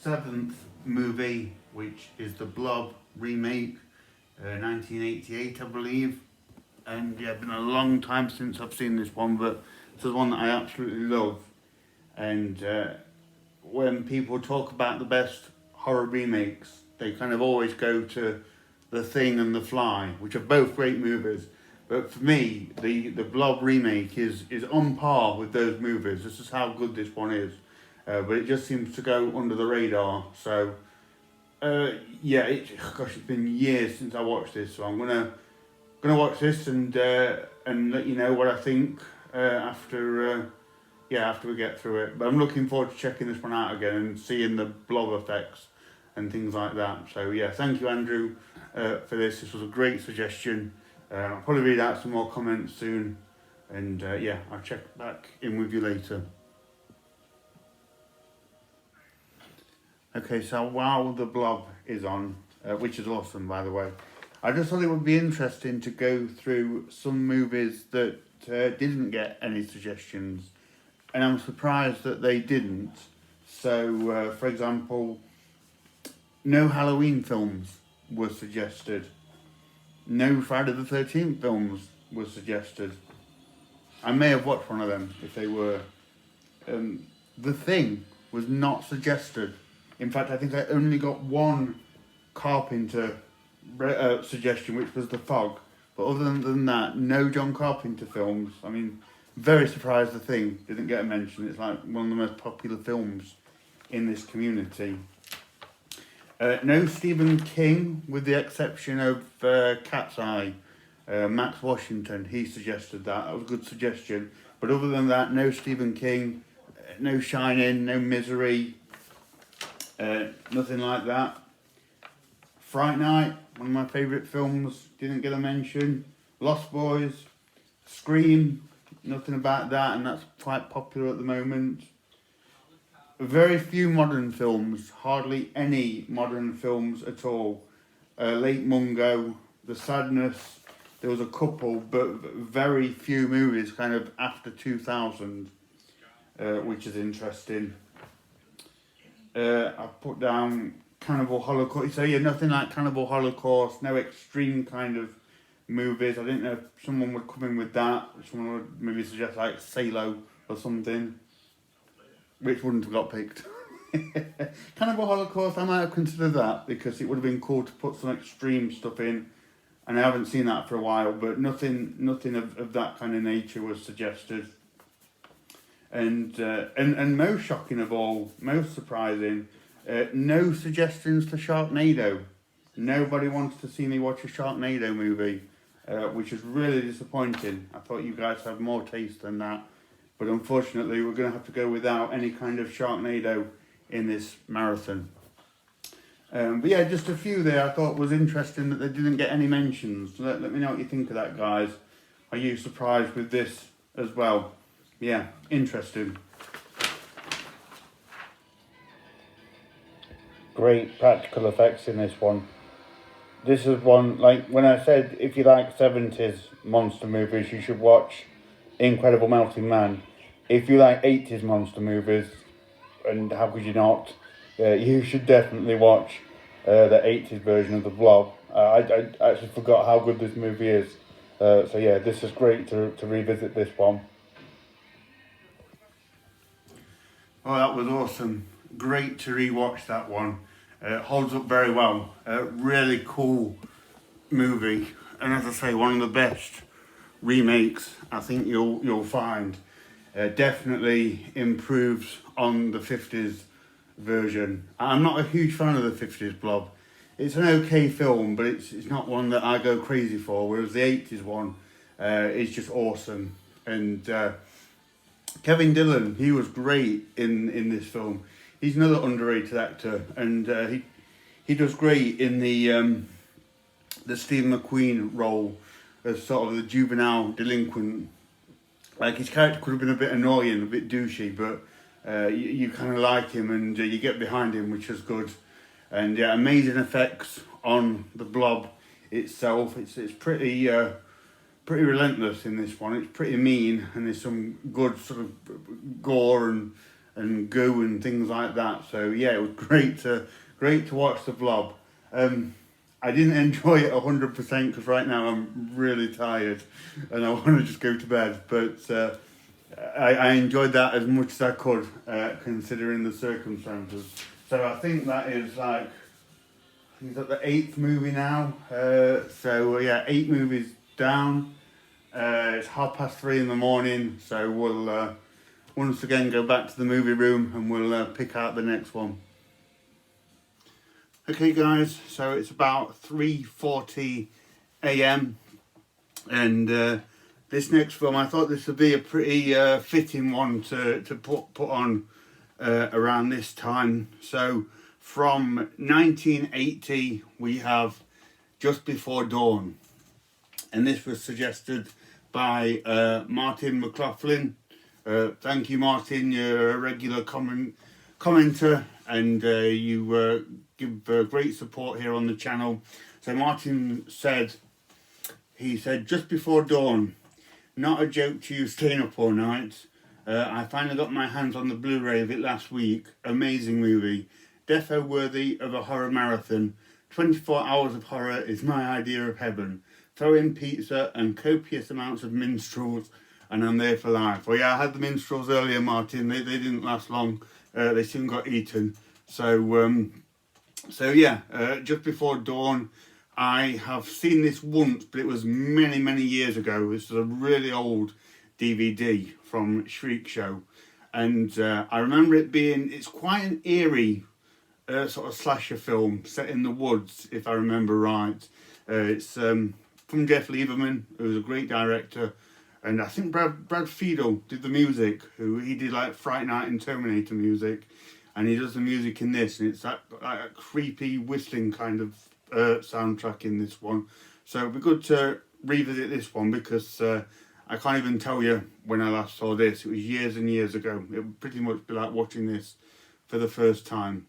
7th movie, which is the Blob Remake, 1988 I believe. And yeah, it's been a long time since I've seen this one, but this is one that I absolutely love. And when people talk about the best horror remakes, they kind of always go to The Thing and The Fly, which are both great movies. But for me, the Blob remake is on par with those movies. This is how good this one is. But it just seems to go under the radar. So, yeah, it's been years since I watched this. So I'm gonna watch this and let you know what I think after we get through it. But I'm looking forward to checking this one out again and seeing the blob effects and things like that. So yeah, thank you, Andrew, for this. This was a great suggestion. I'll probably read out some more comments soon, and yeah, I'll check back in with you later. Okay, so while the Blob is on, which is awesome by the way, I just thought it would be interesting to go through some movies that didn't get any suggestions, and I'm surprised that they didn't. So, for example, no Halloween films were suggested. No Friday the 13th films were suggested. I may have watched one of them if they were. The Thing was not suggested. In fact, I think I only got one Carpenter suggestion, which was The Fog. But other than that, no John Carpenter films. I mean, very surprised The Thing didn't get a mention. It's like one of the most popular films in this community. No Stephen King, with the exception of Cat's Eye. Max Washington, he suggested that. That was a good suggestion. But other than that, no Stephen King, no Shining, no Misery, nothing like that. Fright Night, one of my favourite films, didn't get a mention. Lost Boys, Scream, nothing about that, and that's quite popular at the moment. Very few modern films, hardly any modern films at all. Lake Mungo, The Sadness, there was a couple, but very few movies kind of after 2000, which is interesting. I put down Cannibal Holocaust, so yeah, nothing like Cannibal Holocaust, no extreme kind of movies. I didn't know if someone would come in with that, someone would maybe suggest like Salo or something, which wouldn't have got picked. Cannibal Holocaust, I might have considered that because it would have been cool to put some extreme stuff in and I haven't seen that for a while, but nothing of that kind of nature was suggested. And most shocking of all, most surprising, no suggestions for Sharknado. Nobody wanted to see me watch a Sharknado movie, which is really disappointing. I thought you guys had more taste than that, but unfortunately we're going to have to go without any kind of Sharknado in this marathon. But yeah, just a few there I thought was interesting that they didn't get any mentions. Let me know what you think of that, guys. Are you surprised with this as well? Yeah, interesting. Great practical effects in this one. This is one, like when I said if you like 70s monster movies, you should watch Incredible Melting Man. If you like 80s monster movies, and how could you not, you should definitely watch the 80s version of The Blob. I actually forgot how good this movie is. So yeah, this is great to revisit this one. Oh, that was awesome. Great to rewatch that one. Holds up very well. Really cool movie. And as I say, one of the best remakes I think you'll find. Definitely improves on the 50s version. I'm not a huge fan of the 50s Blob. It's an okay film, but it's not one that I go crazy for, whereas the 80s one is just awesome. And Kevin Dillon, he was great in this film. He's another underrated actor, and he does great in the Steve McQueen role as sort of the juvenile delinquent. Like, his character could have been a bit annoying, a bit douchey, but you kind of like him, and you get behind him, which is good. And yeah, amazing effects on the Blob itself. It's pretty relentless in this one. It's pretty mean, and there's some good sort of gore and goo and things like that. So yeah, it was great to watch the Blob. I didn't enjoy it 100% because right now I'm really tired and I want to just go to bed. But I enjoyed that as much as I could, considering the circumstances. So I think that is like, he's at the 8th movie now. So yeah, 8 movies down. It's 3:30 in the morning, so we'll once again go back to the movie room and we'll pick out the next one. Okay guys, so it's about 3:40 AM and this next film, I thought this would be a pretty fitting one to put on around this time. So from 1980 we have Just Before Dawn, and this was suggested by Martin McLaughlin. Thank you, Martin. You're a regular commenter, and you give great support here on the channel. So Martin said, Just Before Dawn, not a joke to you staying up all night. I finally got my hands on the Blu-ray of it last week. Amazing movie. Defo worthy of a horror marathon. 24 hours of horror is my idea of heaven. Throw in pizza and copious amounts of minstrels and I'm there for life. Well, yeah, I had the minstrels earlier, Martin. They didn't last long. They soon got eaten. So yeah, Just Before Dawn. I have seen this once, but it was many, many years ago. This is a really old DVD from Shriek Show. And I remember it being, it's quite an eerie sort of slasher film set in the woods, if I remember right. It's from Jeff Lieberman, who's a great director. And I think Brad Fiedel did the music, he did like Fright Night and Terminator music. And he does the music in this, and it's like a creepy whistling kind of soundtrack in this one. So it'd be good to revisit this one because I can't even tell you when I last saw this. It was years and years ago. It would pretty much be like watching this for the first time.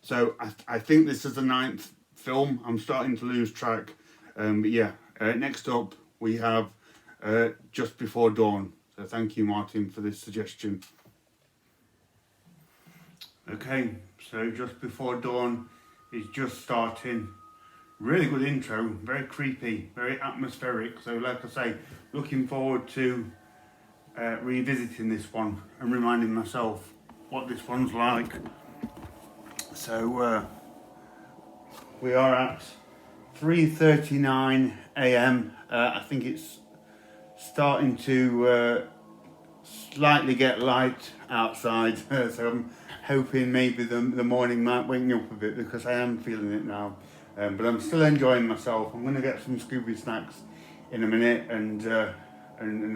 So I think this is the 9th film. I'm starting to lose track. But yeah, next up we have Just Before Dawn. So thank you, Martin, for this suggestion. Okay, so Just Before Dawn is just starting. Really good intro, very creepy, very atmospheric. So like I say, looking forward to revisiting this one and reminding myself what this one's like. So we are at 3:39 a.m. I think it's starting to slightly get light outside, so I'm hoping maybe the morning might wake me up a bit, because I am feeling it now. But I'm still enjoying myself. I'm going to get some Scooby snacks in a minute and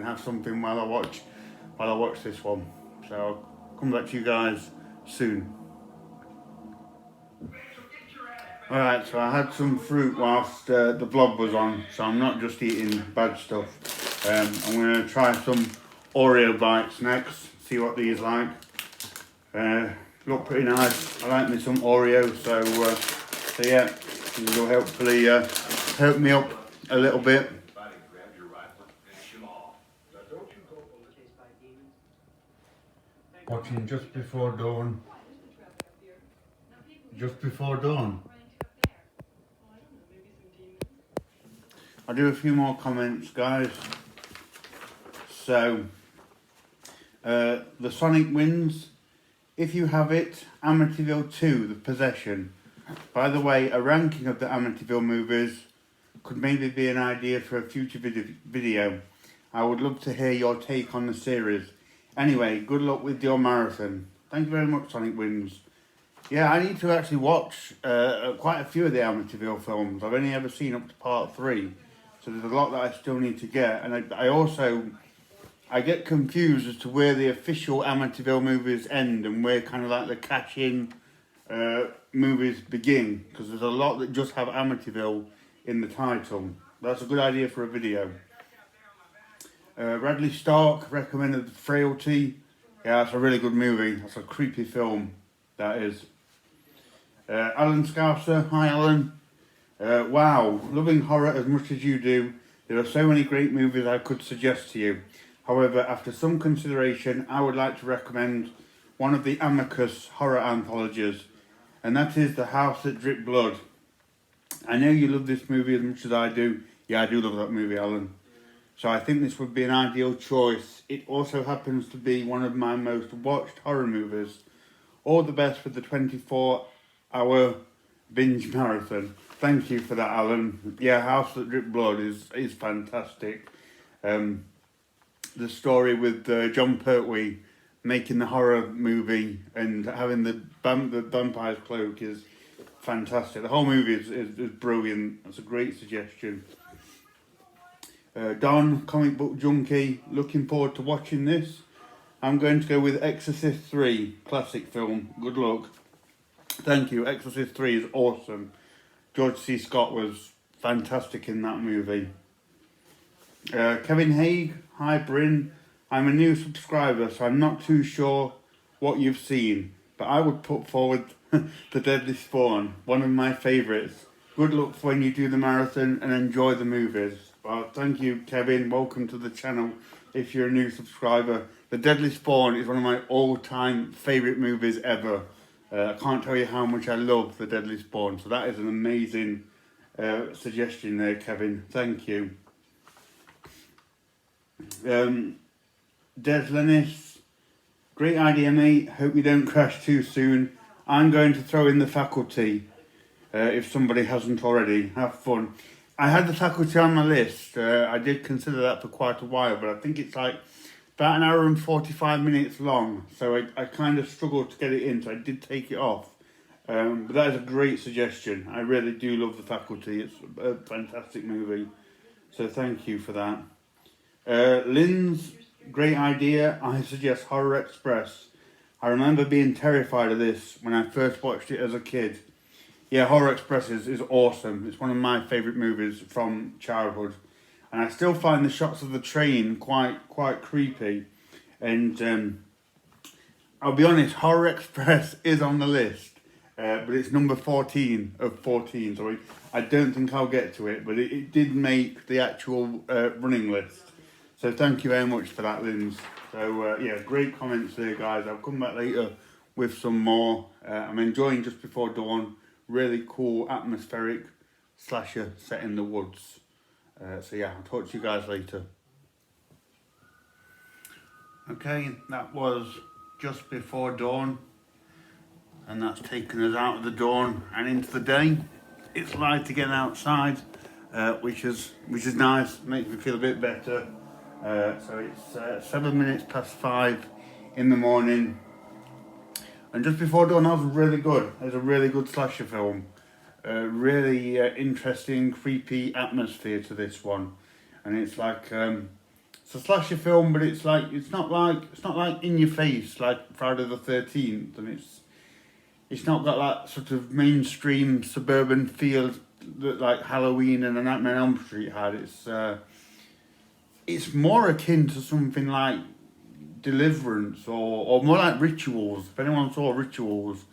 have something while I watch this one. So I'll come back to you guys soon. Alright, so I had some fruit whilst the vlog was on, so I'm not just eating bad stuff. I'm going to try some Oreo bites next, see what these like. Look pretty nice. I like me some Oreo, so yeah, it'll hopefully help me up a little bit. Watching Just Before Dawn. Just Before Dawn. I'll do a few more comments, guys. So, the Sonic wins. If you have it, Amityville 2, The Possession. By the way, a ranking of the Amityville movies could maybe be an idea for a future video. I would love to hear your take on the series. Anyway, good luck with your marathon. Thank you very much, Sonic wins. Yeah, I need to actually watch quite a few of the Amityville films. I've only ever seen up to part 3. So there's a lot that I still need to get. And I get confused as to where the official Amityville movies end and where kind of like the cash-in movies begin, because there's a lot that just have Amityville in the title. That's a good idea for a video. Radley Stark recommended Frailty. Yeah, that's a really good movie. That's a creepy film, that is. Alan Scouser, hi Alan. Wow, loving horror as much as you do. There are so many great movies I could suggest to you. However, after some consideration, I would like to recommend one of the Amicus horror anthologies, and that is The House That Dripped Blood. I know you love this movie as much as I do. Yeah, I do love that movie, Alan. So I think this would be an ideal choice. It also happens to be one of my most watched horror movies. All the best for the 24-hour binge marathon. Thank you for that, Alan. Yeah, House That Dripped Blood is fantastic. The story with John Pertwee making the horror movie and having the vampire's cloak is fantastic. The whole movie is brilliant. That's a great suggestion. Don, comic book junkie, looking forward to watching this. I'm going to go with Exorcist 3, classic film. Good luck. Thank you. Exorcist 3 is awesome. George C. Scott was fantastic in that movie. Kevin Haig, hi Bryn. I'm a new subscriber, so I'm not too sure what you've seen, but I would put forward The Deadly Spawn, one of my favourites. Good luck when you do the marathon and enjoy the movies. Well, thank you, Kevin. Welcome to the channel if you're a new subscriber. The Deadly Spawn is one of my all-time favourite movies ever. I can't tell you how much I love The Deadly Spawn, so that is an amazing suggestion there, Kevin. Thank you. Des Lennis, great idea, mate. Hope you don't crash too soon. I'm going to throw in The Faculty, if somebody hasn't already. Have fun. I had The Faculty on my list. I did consider that for quite a while, but I think it's like about an hour and 45 minutes long, so I kind of struggled to get it in, so I did take it off. But that is a great suggestion. I really do love The Faculty. It's a fantastic movie, so thank you for that. Lynn's, great idea. I suggest Horror Express. I remember being terrified of this when I first watched it as a kid. Yeah, Horror Express is awesome. It's one of my favourite movies from childhood. And I still find the shots of the train quite creepy. And I'll be honest, Horror Express is on the list. But it's number 14 of 14. So I don't think I'll get to it. But it did make the actual running list. So thank you very much for that, Linz. So yeah, great comments there, guys. I'll come back later with some more. I'm enjoying Just Before Dawn. Really cool, atmospheric slasher set in the woods. So yeah, I'll talk to you guys later. Okay, that was Just Before Dawn. And that's taken us out of the dawn and into the day. it's light again outside, which is nice. Makes me feel a bit better. So it's 7 minutes past 5 in the morning, and just before dawn, that was really good. It was a really good slasher film. Really interesting, creepy atmosphere to this one, and it's like it's a slasher film, but it's not like in your face like Friday the 13th, and it's not got that sort of mainstream suburban feel that like Halloween and A Nightmare on Elm Street had. It's more akin to something like Deliverance or more like Rituals. If anyone saw Rituals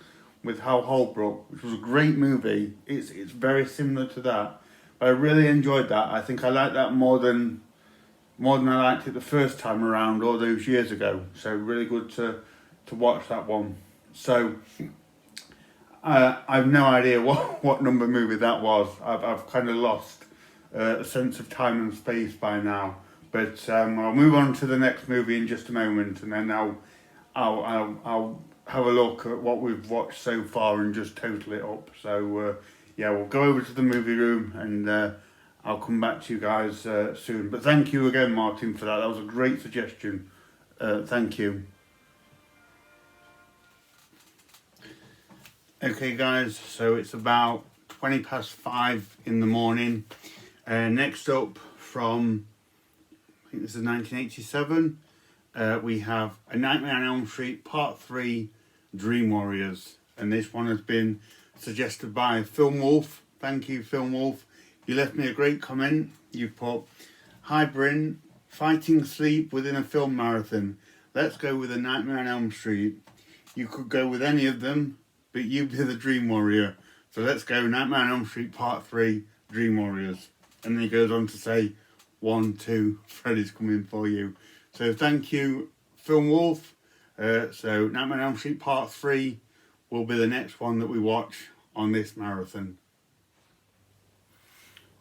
with Hal Holbrook, which was a great movie, it's very similar to that. But I really enjoyed that. I think I liked that more than I liked it the first time around all those years ago. So really good to watch that one. So I've no idea what number movie that was. I've kind of lost a sense of time and space by now. But I'll move on to the next movie in just a moment, and then I'll have a look at what we've watched so far and just total it up. So yeah, we'll go over to the movie room, and I'll come back to you guys soon. But thank you again, Martin, for that. That was a great suggestion. Thank you. Okay, guys, so it's about 20 past 5 in the morning. Next up from, I think this is 1987, we have A Nightmare on Elm Street Part 3, Dream Warriors. And this one has been suggested by Film Wolf. Thank you, Film Wolf. You left me a great comment. You put, "Hi Bryn, fighting sleep within a film marathon. Let's go with A Nightmare on Elm Street. You could go with any of them, but you be the Dream Warrior. So let's go Nightmare on Elm Street Part 3, Dream Warriors." And then he goes on to say, 1, 2, Freddy's coming for you. So thank you, Film Wolf. So Nightmare on Elm Street Part 3 will be the next one that we watch on this marathon.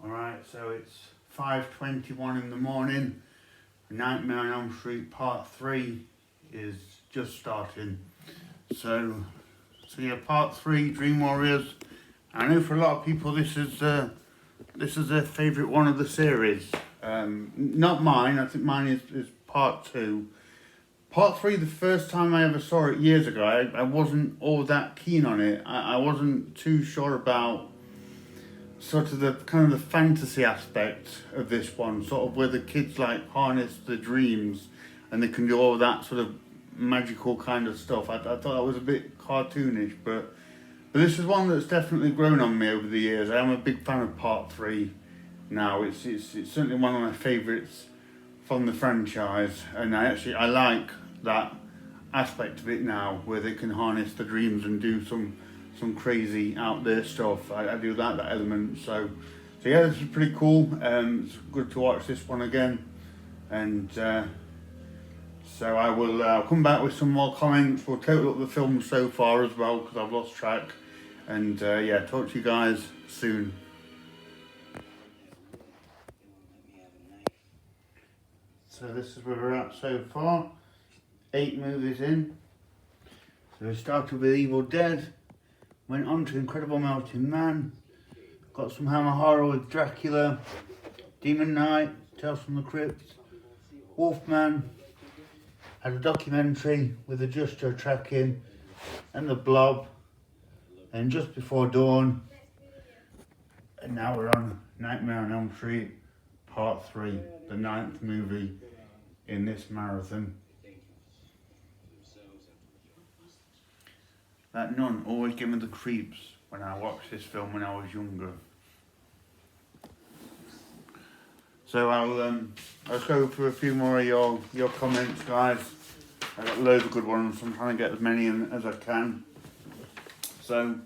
Alright, so it's 5:21 in the morning. Nightmare on Elm Street Part 3 is just starting. So yeah, Part 3, Dream Warriors. I know for a lot of people this is their favourite one of the series. Not mine. I think mine is Part 2. Part 3, the first time I ever saw it years ago, I wasn't all that keen on it. I wasn't too sure about sort of the kind of the fantasy aspect of this one, sort of where the kids like harness the dreams and they can do all that sort of magical kind of stuff. I thought that was a bit cartoonish, but this is one that's definitely grown on me over the years. I am a big fan of Part 3 now. It's certainly one of my favourites from the franchise, and I like that aspect of it now, where they can harness the dreams and do some crazy out there stuff. I do like that element. So yeah, this is pretty cool. It's good to watch this one again, and so I'll come back with some more comments. We'll total up the film so far as well, because I've lost track, and yeah, talk to you guys soon. So this is where we're at so far. 8 movies in. So we started with Evil Dead, went on to Incredible Melting Man, got some Hammer Horror with Dracula, Demon Knight, Tales from the Crypt, Wolfman, had a documentary with the Just Joe tracking, and the Blob, and Just Before Dawn, and now we're on Nightmare on Elm Street Part 3, the 9th movie in this marathon. That nun always gave me the creeps when I watched this film when I was younger. So I'll go for a few more of your comments, guys. I got loads of good ones, so I'm trying to get as many in as I can. So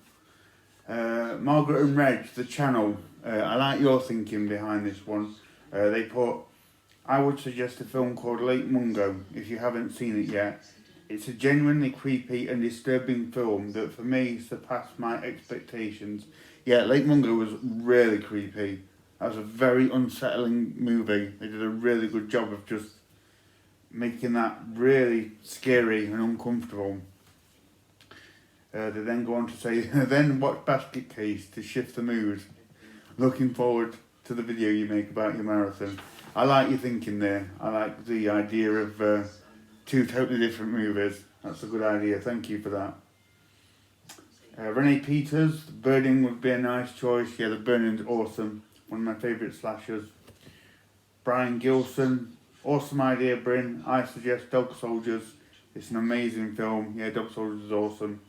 Margaret and Reg, the channel, I like your thinking behind this one. They put, I would suggest a film called Lake Mungo if you haven't seen it yet. It's a genuinely creepy and disturbing film that for me surpassed my expectations. Yeah, Lake Mungo was really creepy. That was a very unsettling movie. They did a really good job of just making that really scary and uncomfortable. They then go on to say, then watch Basket Case to shift the mood. Looking forward to the video you make about your marathon. I like your thinking there. I like the idea of two totally different movies. That's a good idea. Thank you for that. Renee Peters, The Burning would be a nice choice. Yeah, The Burning's awesome. One of my favourite slashers. Brian Gilson, awesome idea, Bryn. I suggest Dog Soldiers. It's an amazing film. Yeah, Dog Soldiers is awesome.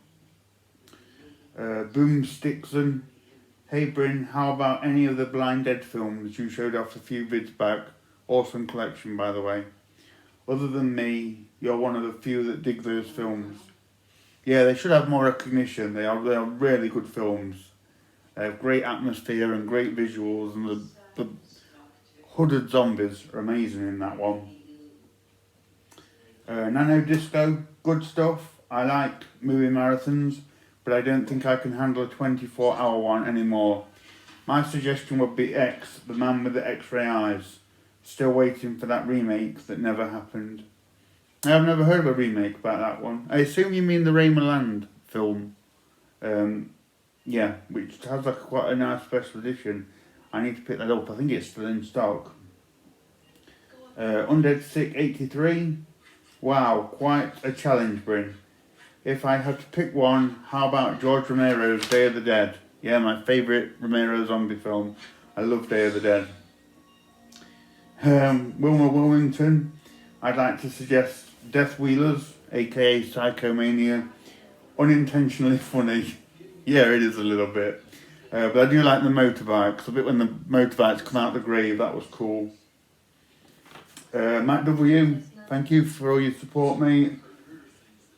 Boom Stickson. Hey Bryn, how about any of the Blind Dead films you showed off a few vids back? Awesome collection, by the way. Other than me, you're one of the few that dig those films. Yeah, they should have more recognition. They are really good films. They have great atmosphere and great visuals, and the hooded zombies are amazing in that one. Nano Disco, good stuff. I like movie marathons, but I don't think I can handle a 24-hour one anymore. My suggestion would be X, The Man with the X-Ray Eyes. Still waiting for that remake that never happened. I've never heard of a remake about that one. I assume you mean the Raymer Land film. Yeah, which has like quite a nice special edition. I need to pick that up. I think it's still in stock. Undead Sick 83. Wow, quite a challenge, Bryn. If I had to pick one, how about George Romero's Day of the Dead? Yeah, my favourite Romero zombie film. I love Day of the Dead. Wilma Wilmington. I'd like to suggest Death Wheelers, aka Psychomania. Unintentionally funny. Yeah, it is a little bit. But I do like the motorbikes. A bit when the motorbikes come out of the grave, that was cool. Matt W, thank you for all your support, mate.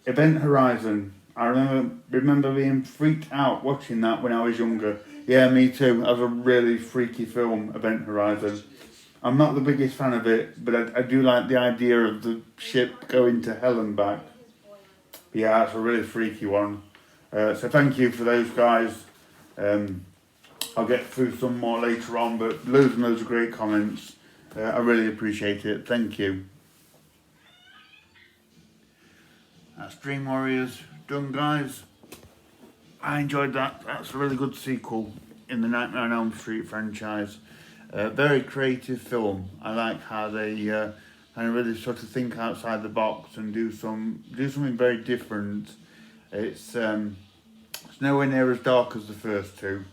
Event Horizon. I remember being freaked out watching that when I was younger. Yeah, me too. That was a really freaky film, Event Horizon. I'm not the biggest fan of it, but I do like the idea of the ship going to hell and back. Yeah, that's a really freaky one. So thank you for those guys. I'll get through some more later on, but loads and loads of great comments. I really appreciate it. Thank you. That's Dream Warriors done, guys. I enjoyed that. That's a really good sequel in the Nightmare on Elm Street franchise. Very creative film. I like how they kind of really sort of think outside the box and do something very different. It's nowhere near as dark as the first two,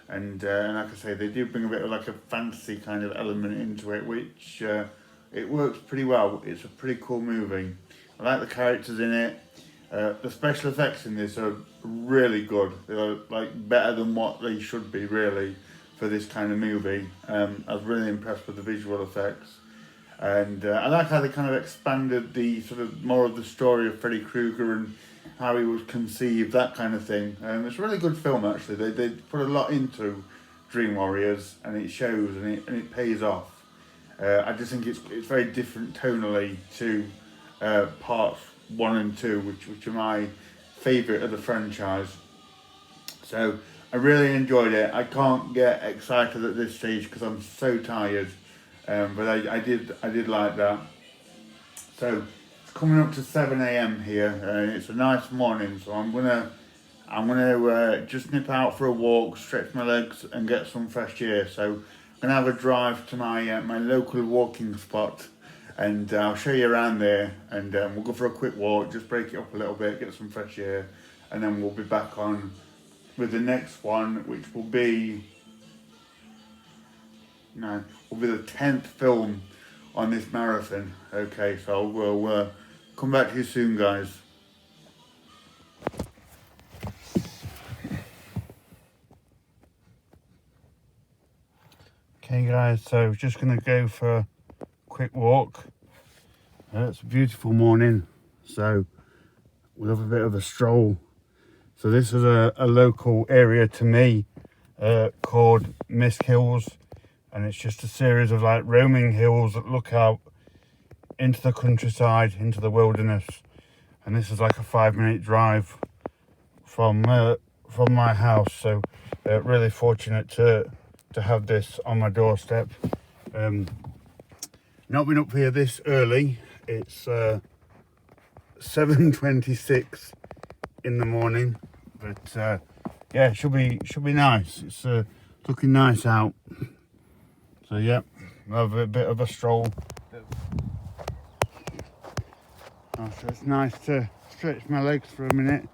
and like I say, they do bring a bit of like a fantasy kind of element into it, which it works pretty well. It's a pretty cool movie. I like the characters in it. The special effects in this are really good. They're like better than what they should be, really, for this kind of movie. I was really impressed with the visual effects, and I like how they kind of expanded the sort of more of the story of Freddy Krueger and how he was conceived, that kind of thing. It's a really good film, actually. They put a lot into Dream Warriors, and it shows, and it pays off. I just think it's very different tonally to parts 1 and 2, which are my favourite of the franchise. So I really enjoyed it. I can't get excited at this stage because I'm so tired, but I did like that. So it's coming up to 7 AM here, and it's a nice morning. So I'm gonna just nip out for a walk, stretch my legs, and get some fresh air. So I'm gonna have a drive to my my local walking spot, and I'll show you around there, and we'll go for a quick walk, just break it up a little bit, get some fresh air, and then we'll be back on with the next one, which will be the 10th film on this marathon. Okay, so we'll come back to you soon, guys. Okay, guys, so just gonna go for a quick walk. It's a beautiful morning, so we'll have a bit of a stroll. So this is a local area to me called Mist Hills, and it's just a series of like roaming hills that look out into the countryside, into the wilderness. And this is like a 5-minute drive from my house, so really fortunate to have this on my doorstep. Not been up here this early. It's 7:26 in the morning. But yeah, it should be nice. It's looking nice out. So yeah, we'll have a bit of a stroll. Oh, so it's nice to stretch my legs for a minute.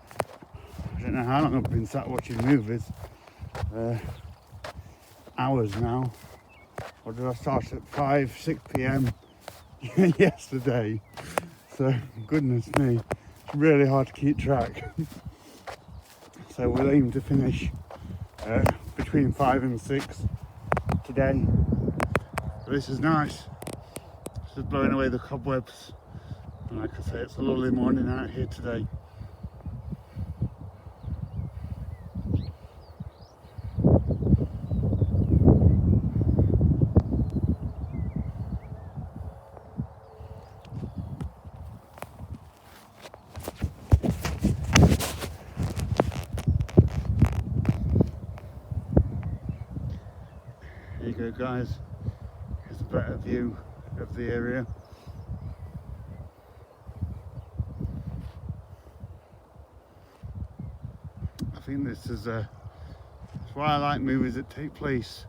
I don't know how long I've been sat watching movies. Hours now. Or did I start at 6 p.m. yesterday? So goodness me, it's really hard to keep track. So we'll aim to finish between 5 and 6 today. This is nice. This is blowing away the cobwebs. And like I say, it's a lovely morning out here today. There you go, guys. Here's a better view of the area. I think this is that's why I like movies that take place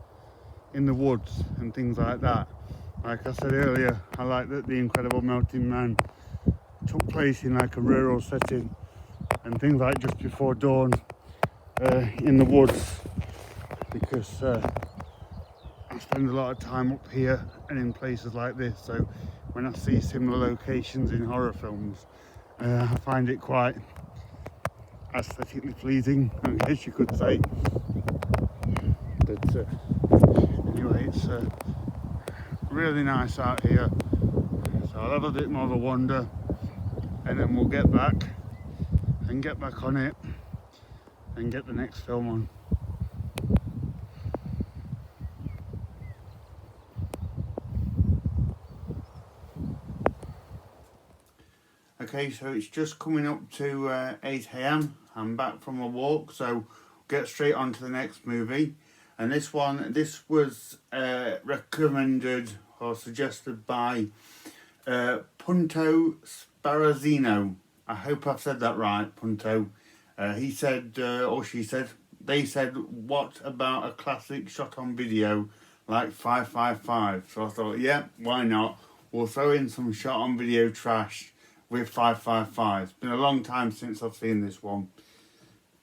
in the woods and things like that. Like I said earlier, I like that The Incredible Melting Man took place in like a rural setting and things like just before dawn in the woods, because I spend a lot of time up here and in places like this, so when I see similar locations in horror films, I find it quite aesthetically pleasing, I guess you could say. But anyway, it's really nice out here, so I'll have a bit more of a wander and then we'll get back on it and get the next film on. Okay, so it's just coming up to 8 a.m. I'm back from a walk, so get straight on to the next movie. And this was recommended or suggested by Punto Sparazzino. I hope I've said that right, Punto. He said, or she said, they said, what about a classic shot on video like 555? So I thought, yeah, why not? We'll throw in some shot on video trash with 555. It's been a long time since I've seen this one.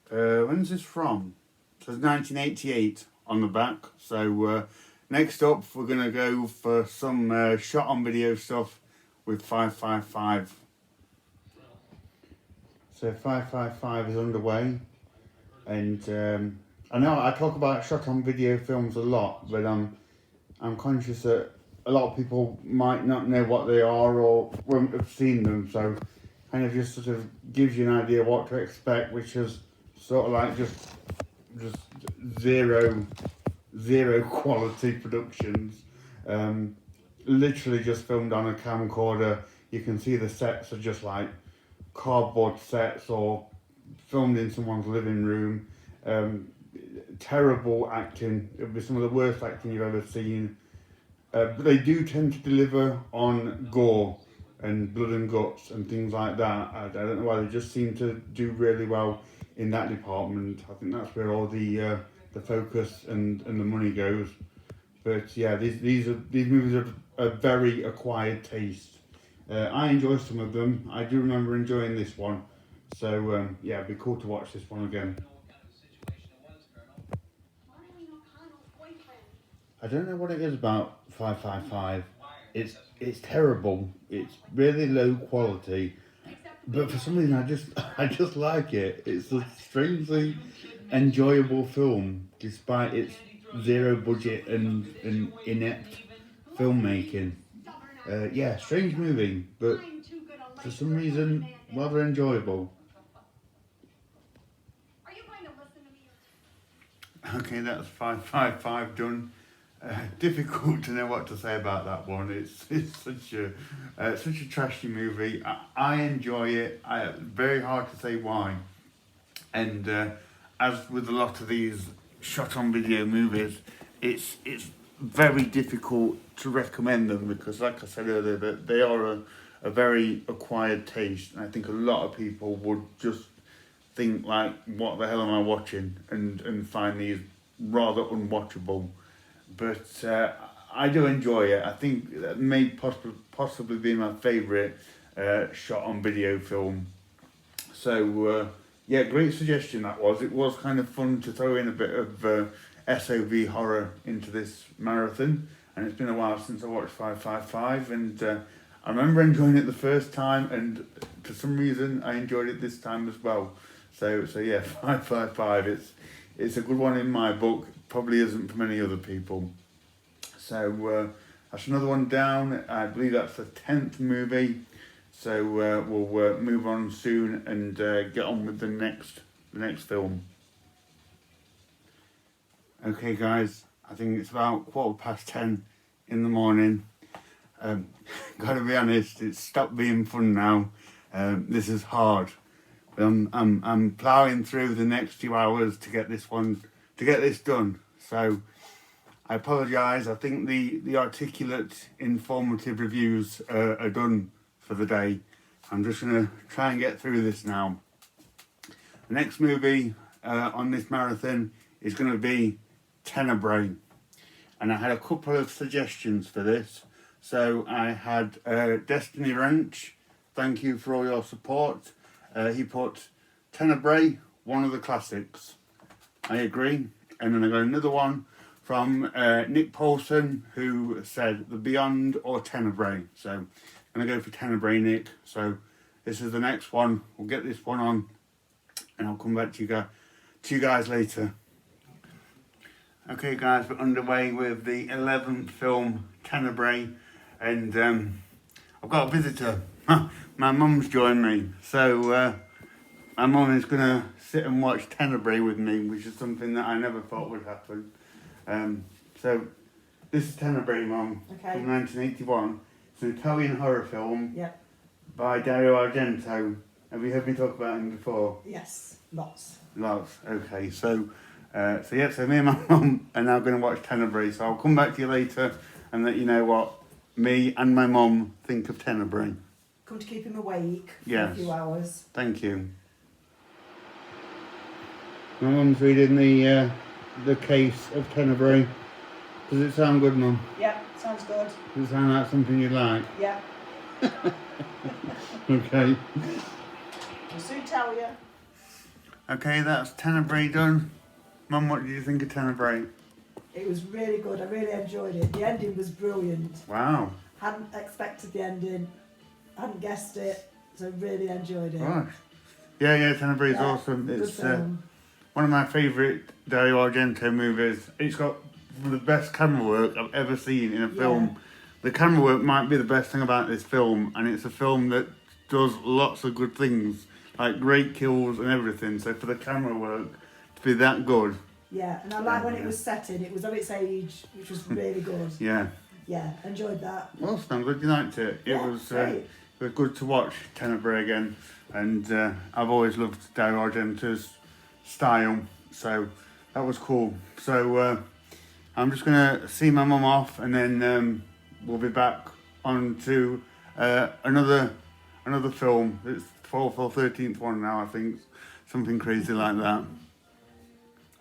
When's this from? It says 1988 on the back. So next up, we're going to go for some shot on video stuff with 555. So 555 is underway, and I know I talk about shot on video films a lot, but I'm conscious that a lot of people might not know what they are or won't have seen them, so kind of just sort of gives you an idea what to expect, which is sort of like just zero quality productions, literally just filmed on a camcorder. You can see the sets are just like cardboard sets or filmed in someone's living room. Terrible acting. It would be some of the worst acting you've ever seen. But they do tend to deliver on gore and blood and guts and things like that. I don't know why, they just seem to do really well in that department. I think that's where all the focus and the money goes. But yeah, these movies are a very acquired taste. I enjoy some of them. I do remember enjoying this one. So yeah, it'd be cool to watch this one again. I don't know what it is about 555. It's terrible. It's really low quality, but for some reason I just like it. It's a strangely enjoyable film, despite its zero budget and inept filmmaking. Yeah, strange movie, but for some reason rather enjoyable. Okay, that's 555 done. Difficult to know what to say about that one. It's such a trashy movie. I enjoy it. Very hard to say why. And as with a lot of these shot on video movies, it's very difficult to recommend them because, like I said earlier, that they are a very acquired taste, and I think a lot of people would just think like, what the hell am I watching, and find these rather unwatchable. But I do enjoy it. I think that may possibly be my favourite shot on video film. So yeah, great suggestion that was. It was kind of fun to throw in a bit of SOV horror into this marathon, and it's been a while since I watched 555, and I remember enjoying it the first time, and for some reason I enjoyed it this time as well. So yeah, 555. It's a good one in my book. Probably isn't for many other people. So that's another one down. I believe that's the 10th movie. So we'll move on soon and get on with the next film. Okay, guys. I think it's about 10:15 in the morning. Gotta be honest, it's stopped being fun now. This is hard. I'm ploughing through the next 2 hours to get this done. So I apologise. I think the articulate, informative reviews are done for the day. I'm just gonna try and get through this now. The next movie on this marathon is gonna be Tenebrae, and I had a couple of suggestions for this. So I had Destiny Ranch. Thank you for all your support. He put Tenebrae, one of the classics. I agree. And then I got another one from Nick Paulson, who said The Beyond or Tenebrae. So I'm going to go for Tenebrae, Nick. So this is the next one. We'll get this one on, and I'll come back to you guys later. Okay, guys, we're underway with the 11th film, Tenebrae, and I've got a visitor. My mum's joined me, so my mum is going to sit and watch Tenebrae with me, which is something that I never thought would happen. So this is Tenebrae, Mum, Okay. from 1981. It's an Italian horror film Yep. by Dario Argento. Have you heard me talk about him before? Yes. Lots. Lots. Okay, so me and my mum are now going to watch Tenebrae. So I'll come back to you later and let you know what me and my mum think of Tenebrae. Come to keep him awake for Yes. a few hours. Thank you. My mum's reading the case of Tenebrae. Does it sound good, Mum? Yep. Sounds good. Does it sound like something you'd like? Yep. Okay. I'll soon tell you. Okay, that's Tenebrae done. Mum, what did you think of Tenebrae? It was really good. I really enjoyed it. The ending was brilliant. Wow. Hadn't expected the ending. Hadn't guessed it. So really enjoyed it. Gosh. Yeah, Tenebrae is Yeah, awesome. Good It's film. one of my favourite Dario Argento movies. It's got the best camera work I've ever seen in a film. Yeah. The camera work might be the best thing about this film, and it's a film that does lots of good things, like great kills and everything. So for the camera work to be that good, Yeah, and I like when Yeah. it was set in. It was of its age, which was really good. yeah. Yeah, enjoyed that. Well, I'm glad you liked it. It Yeah, was great. good to watch Tenebrae again, and I've always loved Dario Argento's style, so that was cool. So I'm just gonna see my mum off, and then we'll be back on to another film. It's 12th or 13th one now, I think, something crazy like that.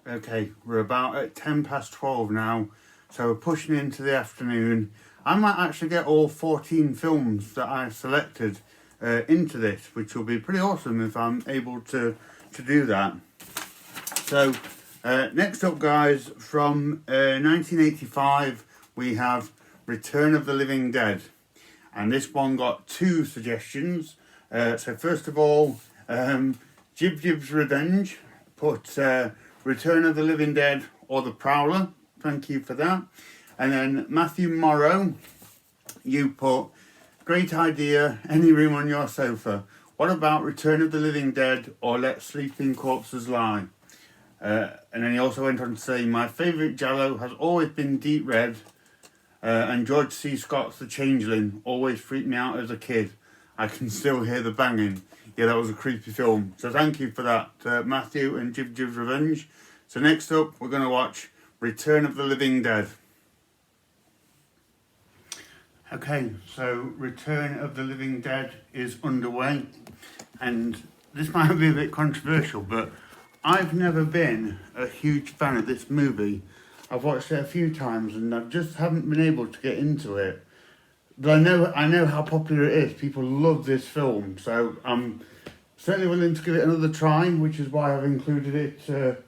Okay, we're about at 12:10 now, so we're pushing into the afternoon. I might actually get all 14 films that I selected into this, which will be pretty awesome if I'm able to do that. So, next up, guys, from 1985, we have Return of the Living Dead. And this one got 2 suggestions. So first of all, Jib Jib's Revenge put Return of the Living Dead or The Prowler. Thank you for that. And then Matthew Morrow, you put great idea, any room on your sofa. What about Return of the Living Dead or Let Sleeping Corpses Lie? And then he also went on to say, my favourite Giallo has always been Deep Red, and George C. Scott's The Changeling always freaked me out as a kid. I can still hear the banging. Yeah, that was a creepy film. So thank you for that, Matthew and Jib Jib's Revenge. So next up, we're going to watch Return of the Living Dead. Okay, so Return of the Living Dead is underway, and this might be a bit controversial, but I've never been a huge fan of this movie. I've watched it a few times and I just haven't been able to get into it. But I know how popular it is. People love this film, so I'm certainly willing to give it another try, which is why I've included it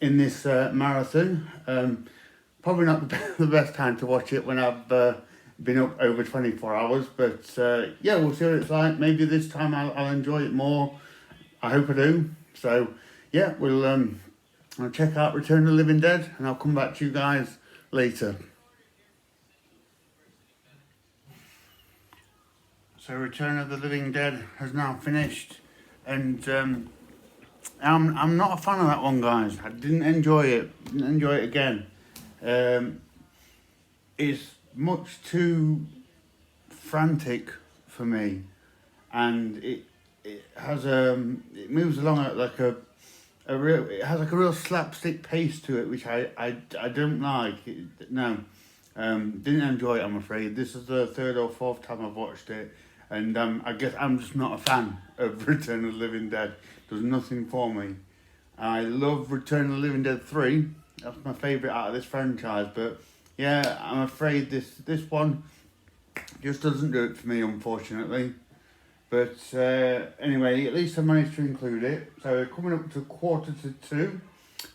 in this marathon. Probably not the best time to watch it when I've been up over 24 hours, but yeah, we'll see what it's like. Maybe this time I'll enjoy it more. I hope I do. So yeah, I'll check out Return of the Living Dead and I'll come back to you guys later. So Return of the Living Dead has now finished, and I'm not a fan of that one, guys. I didn't enjoy it. Didn't enjoy it again. It's much too frantic for me, and it has it moves along at like it has like a real slapstick pace to it, which I don't like. Didn't enjoy it, I'm afraid. This is the third or fourth time I've watched it, and I guess I'm just not a fan of Return of the Living Dead. It does nothing for me. I love Return of the Living Dead 3. That's my favourite out of this franchise, but yeah, I'm afraid this one just doesn't do it for me, unfortunately. But anyway, at least I managed to include it. So we're coming up to 1:45.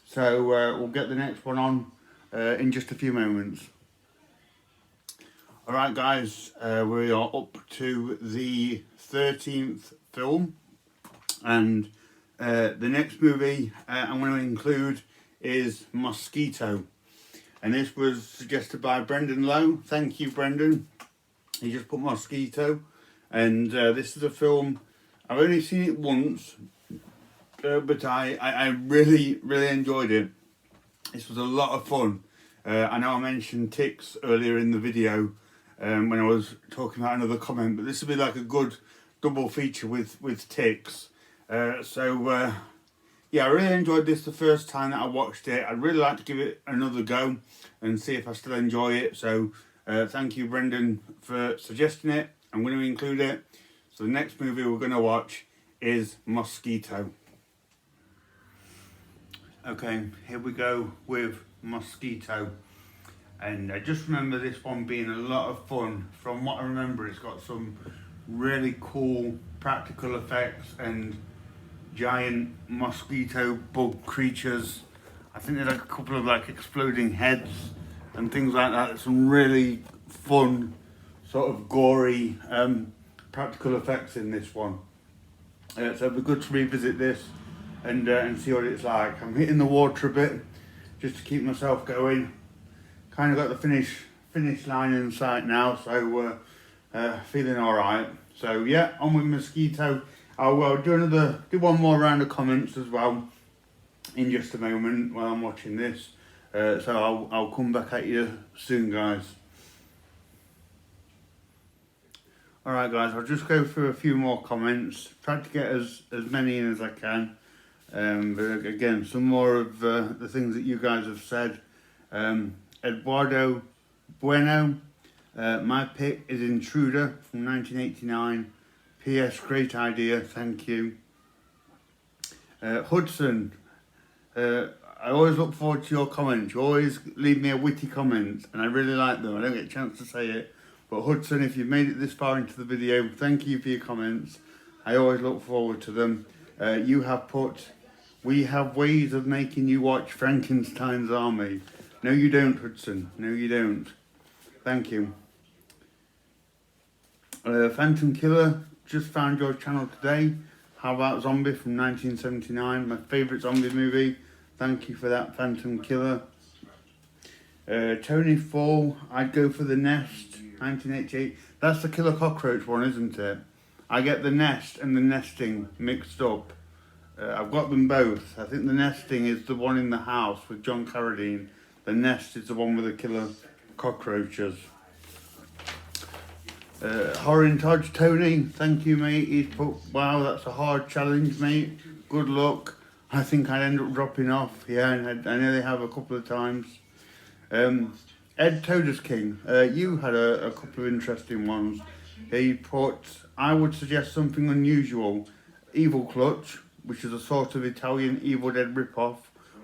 So we'll get the next one on in just a few moments. Alright guys, we are up to the 13th film. And the next movie I'm going to include is Mosquito. And this was suggested by Brendan Lowe. Thank you, Brendan. He just put Mosquito. And this is a film, I've only seen it once, but I really enjoyed it. This was a lot of fun. I know I mentioned ticks earlier in the video when I was talking about another comment, but this will be like a good double feature with ticks. Yeah, I really enjoyed this the first time that I watched it. I'd really like to give it another go and see if I still enjoy it. So thank you, Brendan, for suggesting it. I'm going to include it. So the next movie we're going to watch is Mosquito. Okay, here we go with Mosquito. And I just remember this one being a lot of fun. From what I remember, it's got some really cool practical effects and giant mosquito bug creatures. I think there's like a couple of like exploding heads and things like that. There's some really fun, sort of gory practical effects in this one. So it'd be good to revisit this and see what it's like. I'm hitting the water a bit just to keep myself going. Kind of got the finish line in sight now, so feeling alright. So yeah, on with Mosquito. I'll do one more round of comments as well in just a moment while I'm watching this. So I'll come back at you soon, guys. Alright guys, I'll just go through a few more comments. Try to get as many in as I can. But again, some more of the things that you guys have said. Eduardo Bueno, my pick is Intruder from 1989. P.S. Great idea, thank you. Hudson, I always look forward to your comments. You always leave me a witty comment, and I really like them. I don't get a chance to say it. But Hudson, if you've made it this far into the video, thank you for your comments. I always look forward to them. You have put, we have ways of making you watch Frankenstein's Army. No you don't, Hudson. No you don't. Thank you. Phantom Killer, just found your channel today. How about Zombie from 1979? My favourite zombie movie. Thank you for that, Phantom Killer. Tony Fall, I'd go for The Nest, 1988. That's the Killer Cockroach one, isn't it? I get The Nest and The Nesting mixed up. I've got them both. I think The Nesting is the one in the house with John Carradine. The Nest is the one with the killer cockroaches. Horintodge Tony, thank you mate. He's put, wow, that's a hard challenge mate. Good luck. I think I'd end up dropping off. Yeah, I know they have a couple of times. Ed Todas King, you had a couple of interesting ones. He put, I would suggest something unusual. Evil Clutch, which is a sort of Italian Evil Dead ripoff.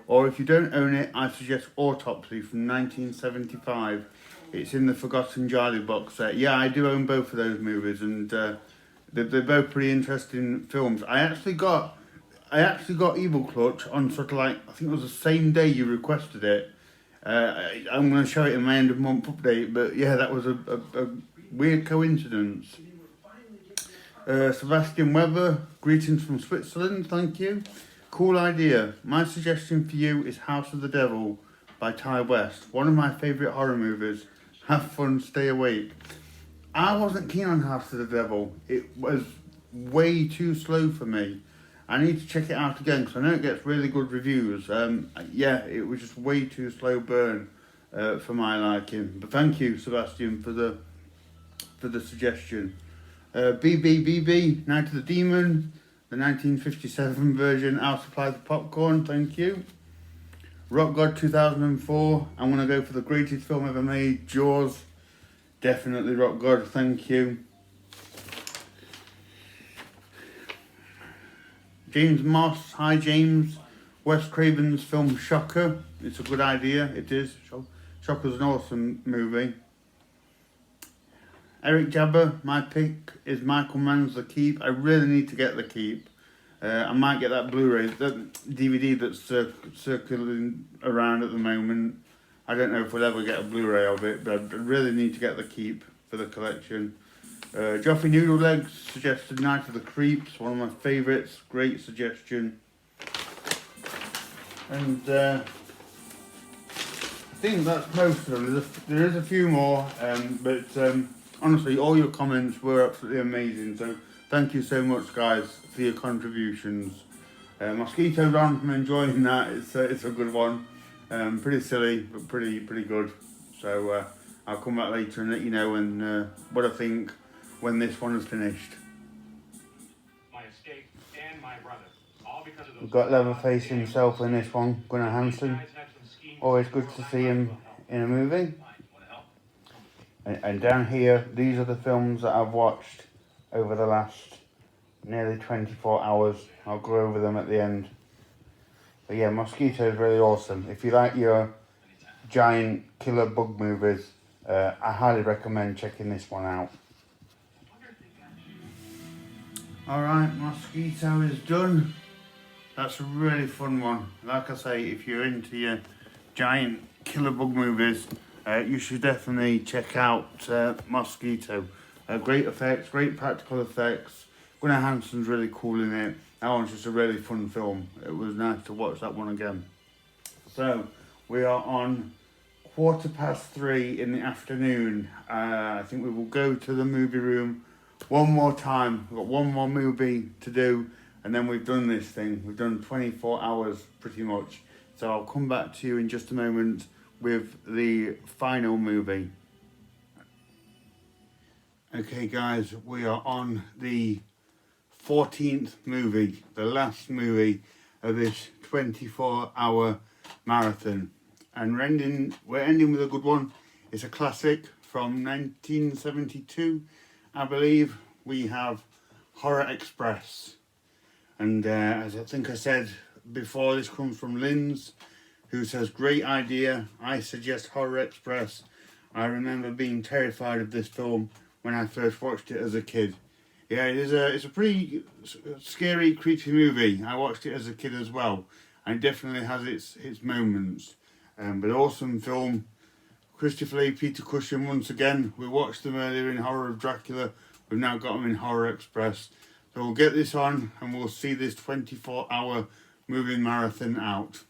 Or if you don't own it, I suggest Autopsy from 1975. It's in the Forgotten Charlie box set. Yeah, I do own both of those movies, and they're both pretty interesting films. I actually got Evil Clutch on sort of like, I think it was the same day you requested it. I'm going to show it in my end of month update, but yeah, that was a weird coincidence. Sebastian Weber, greetings from Switzerland, thank you. Cool idea. My suggestion for you is House of the Devil by Ty West. One of my favourite horror movies. Have fun, stay awake. I wasn't keen on House of the Devil. It was way too slow for me. I need to check it out again because I know it gets really good reviews. Yeah, it was just way too slow burn for my liking. But thank you, Sebastian, for the suggestion. BBBB, Night of the Demon, the 1957 version. I'll supply the popcorn, thank you. Rock God 2004, I'm going to go for the greatest film ever made, Jaws. Definitely Rock God, thank you. James Moss, hi James. Wes Craven's film Shocker. It's a good idea, it is. Shocker's an awesome movie. Eric Jabber, my pick is Michael Mann's The Keep. I really need to get The Keep. I might get that Blu-ray, that DVD that's circling around at the moment. I don't know if we'll ever get a Blu-ray of it, but I really need to get The Keep for the collection. Joffrey Noodle Legs suggested Night of the Creeps, one of my favourites, great suggestion. And I think that's most of them. There is a few more, but honestly, all your comments were absolutely amazing. So thank you so much, guys, for your contributions. Mosquito's on, I'm enjoying that. It's a good one. Pretty silly, but pretty good. So I'll come back later and let you know what I think when this one is finished. My escape and my brother, all because of those. We've got Leatherface himself in this one, Gunnar Hansen. Always good to see him in a movie. And down here, these are the films that I've watched over the last nearly 24 hours. I'll go over them at the end. But yeah, Mosquito is really awesome. If you like your giant killer bug movies, I highly recommend checking this one out. Alright, Mosquito is done. That's a really fun one. Like I say, if you're into your giant killer bug movies, you should definitely check out Mosquito. Great effects, great practical effects. Gunnar Hansen's really cool in it. That one's just a really fun film. It was nice to watch that one again. So, we are on 3:15 in the afternoon. I think we will go to the movie room one more time. We've got one more movie to do, and then we've done this thing. We've done 24 hours pretty much. So I'll come back to you in just a moment with the final movie. Okay guys, we are on the 14th movie, the last movie of this 24-hour marathon. And we're ending with a good one. It's a classic from 1972, I believe. We have Horror Express. And as I think I said before, this comes from Linz, who says, great idea, I suggest Horror Express. I remember being terrified of this film when I first watched it as a kid. Yeah, it's a pretty scary, creepy movie. I watched it as a kid as well, and it definitely has its moments. But awesome film. Christopher Lee, Peter Cushing, once again. We watched them earlier in Horror of Dracula. We've now got them in Horror Express. So we'll get this on and we'll see this 24-hour movie marathon out.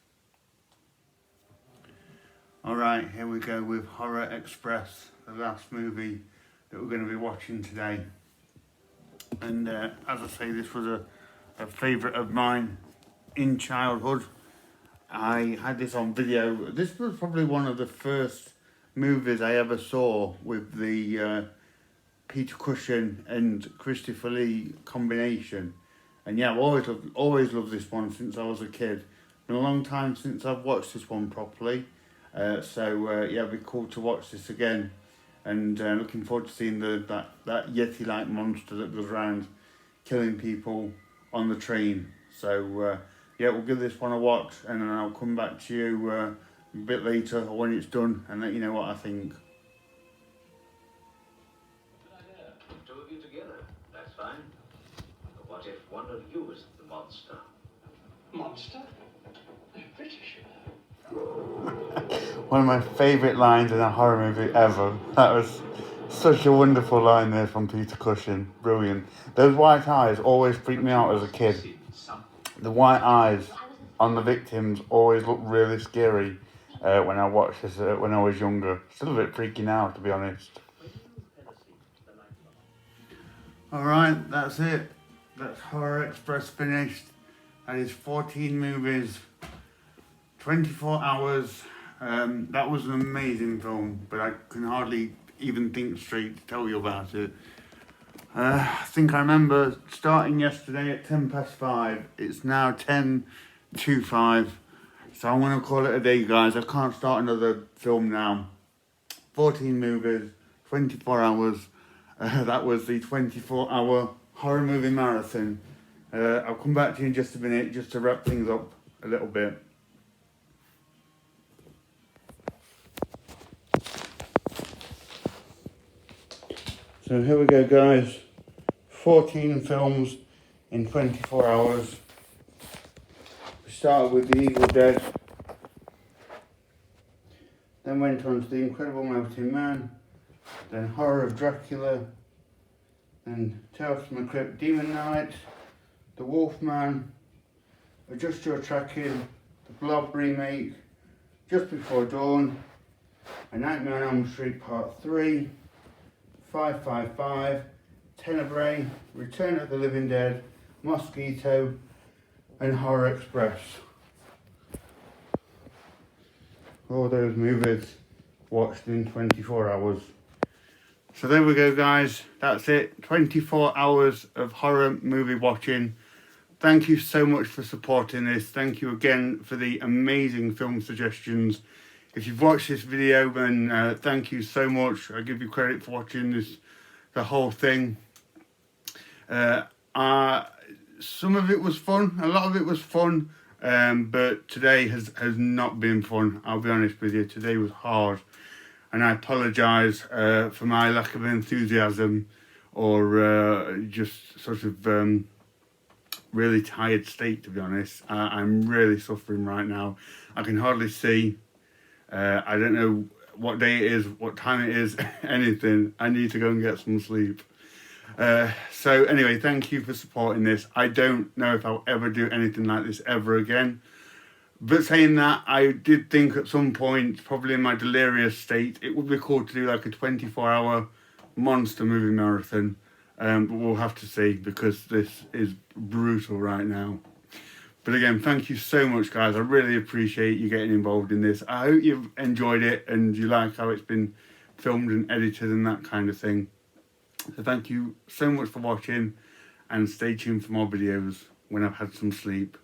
Alright, here we go with Horror Express, the last movie that we're going to be watching today. And as I say, this was a favourite of mine in childhood. I had this on video. This was probably one of the first movies I ever saw with the Peter Cushing and Christopher Lee combination. And yeah, I've always loved this one since I was a kid. It's been a long time since I've watched this one properly. So yeah, it'd be cool to watch this again. And looking forward to seeing that Yeti-like monster that goes around killing people on the train. So yeah, we'll give this one a watch, and then I'll come back to you a bit later when it's done and let you know what I think. Good idea. Two of you together. That's fine. But what if one of you is the monster? Monster? They're British, you know. One of my favourite lines in a horror movie ever. That was such a wonderful line there from Peter Cushing. Brilliant. Those white eyes always freaked me out as a kid. The white eyes on the victims always looked really scary when I watched this when I was younger. Still a bit freaky now, to be honest. Alright, that's it. That's Horror Express finished. That is 14 movies, 24 hours. That was an amazing film, but I can hardly even think straight to tell you about it. I think I remember starting yesterday at 5:10. It's now 10:25. So I'm going to call it a day, guys. I can't start another film now. 14 movies, 24 hours. That was the 24-hour horror movie marathon. I'll come back to you in just a minute just to wrap things up a little bit. So here we go, guys. 14 films in 24 hours. We started with The Evil Dead. Then went on to The Incredible Melting Man. Then Horror of Dracula. Then Tales from the Crypt, Demon Knight. The Wolfman. Adjust Your Tracking. The Blob Remake. Just Before Dawn. A Nightmare on Elm Street Part 3. 555, Tenebrae, Return of the Living Dead, Mosquito, and Horror Express. All those movies watched in 24 hours. So there we go, guys. That's it. 24 hours of horror movie watching. Thank you so much for supporting this. Thank you again for the amazing film suggestions. If you've watched this video, then thank you so much. I give you credit for watching the whole thing. Some of it was fun. A lot of it was fun. But today has not been fun. I'll be honest with you. Today was hard. And I apologise for my lack of enthusiasm or just sort of really tired state, to be honest. I'm really suffering right now. I can hardly see. I don't know what day it is, what time it is, anything. I need to go and get some sleep. So anyway, thank you for supporting this. I don't know if I'll ever do anything like this ever again. But saying that, I did think at some point, probably in my delirious state, it would be cool to do like a 24-hour monster movie marathon. But we'll have to see, because this is brutal right now. But again, thank you so much, guys. I really appreciate you getting involved in this. I hope you've enjoyed it and you like how it's been filmed and edited and that kind of thing. So thank you so much for watching, and stay tuned for more videos when I've had some sleep.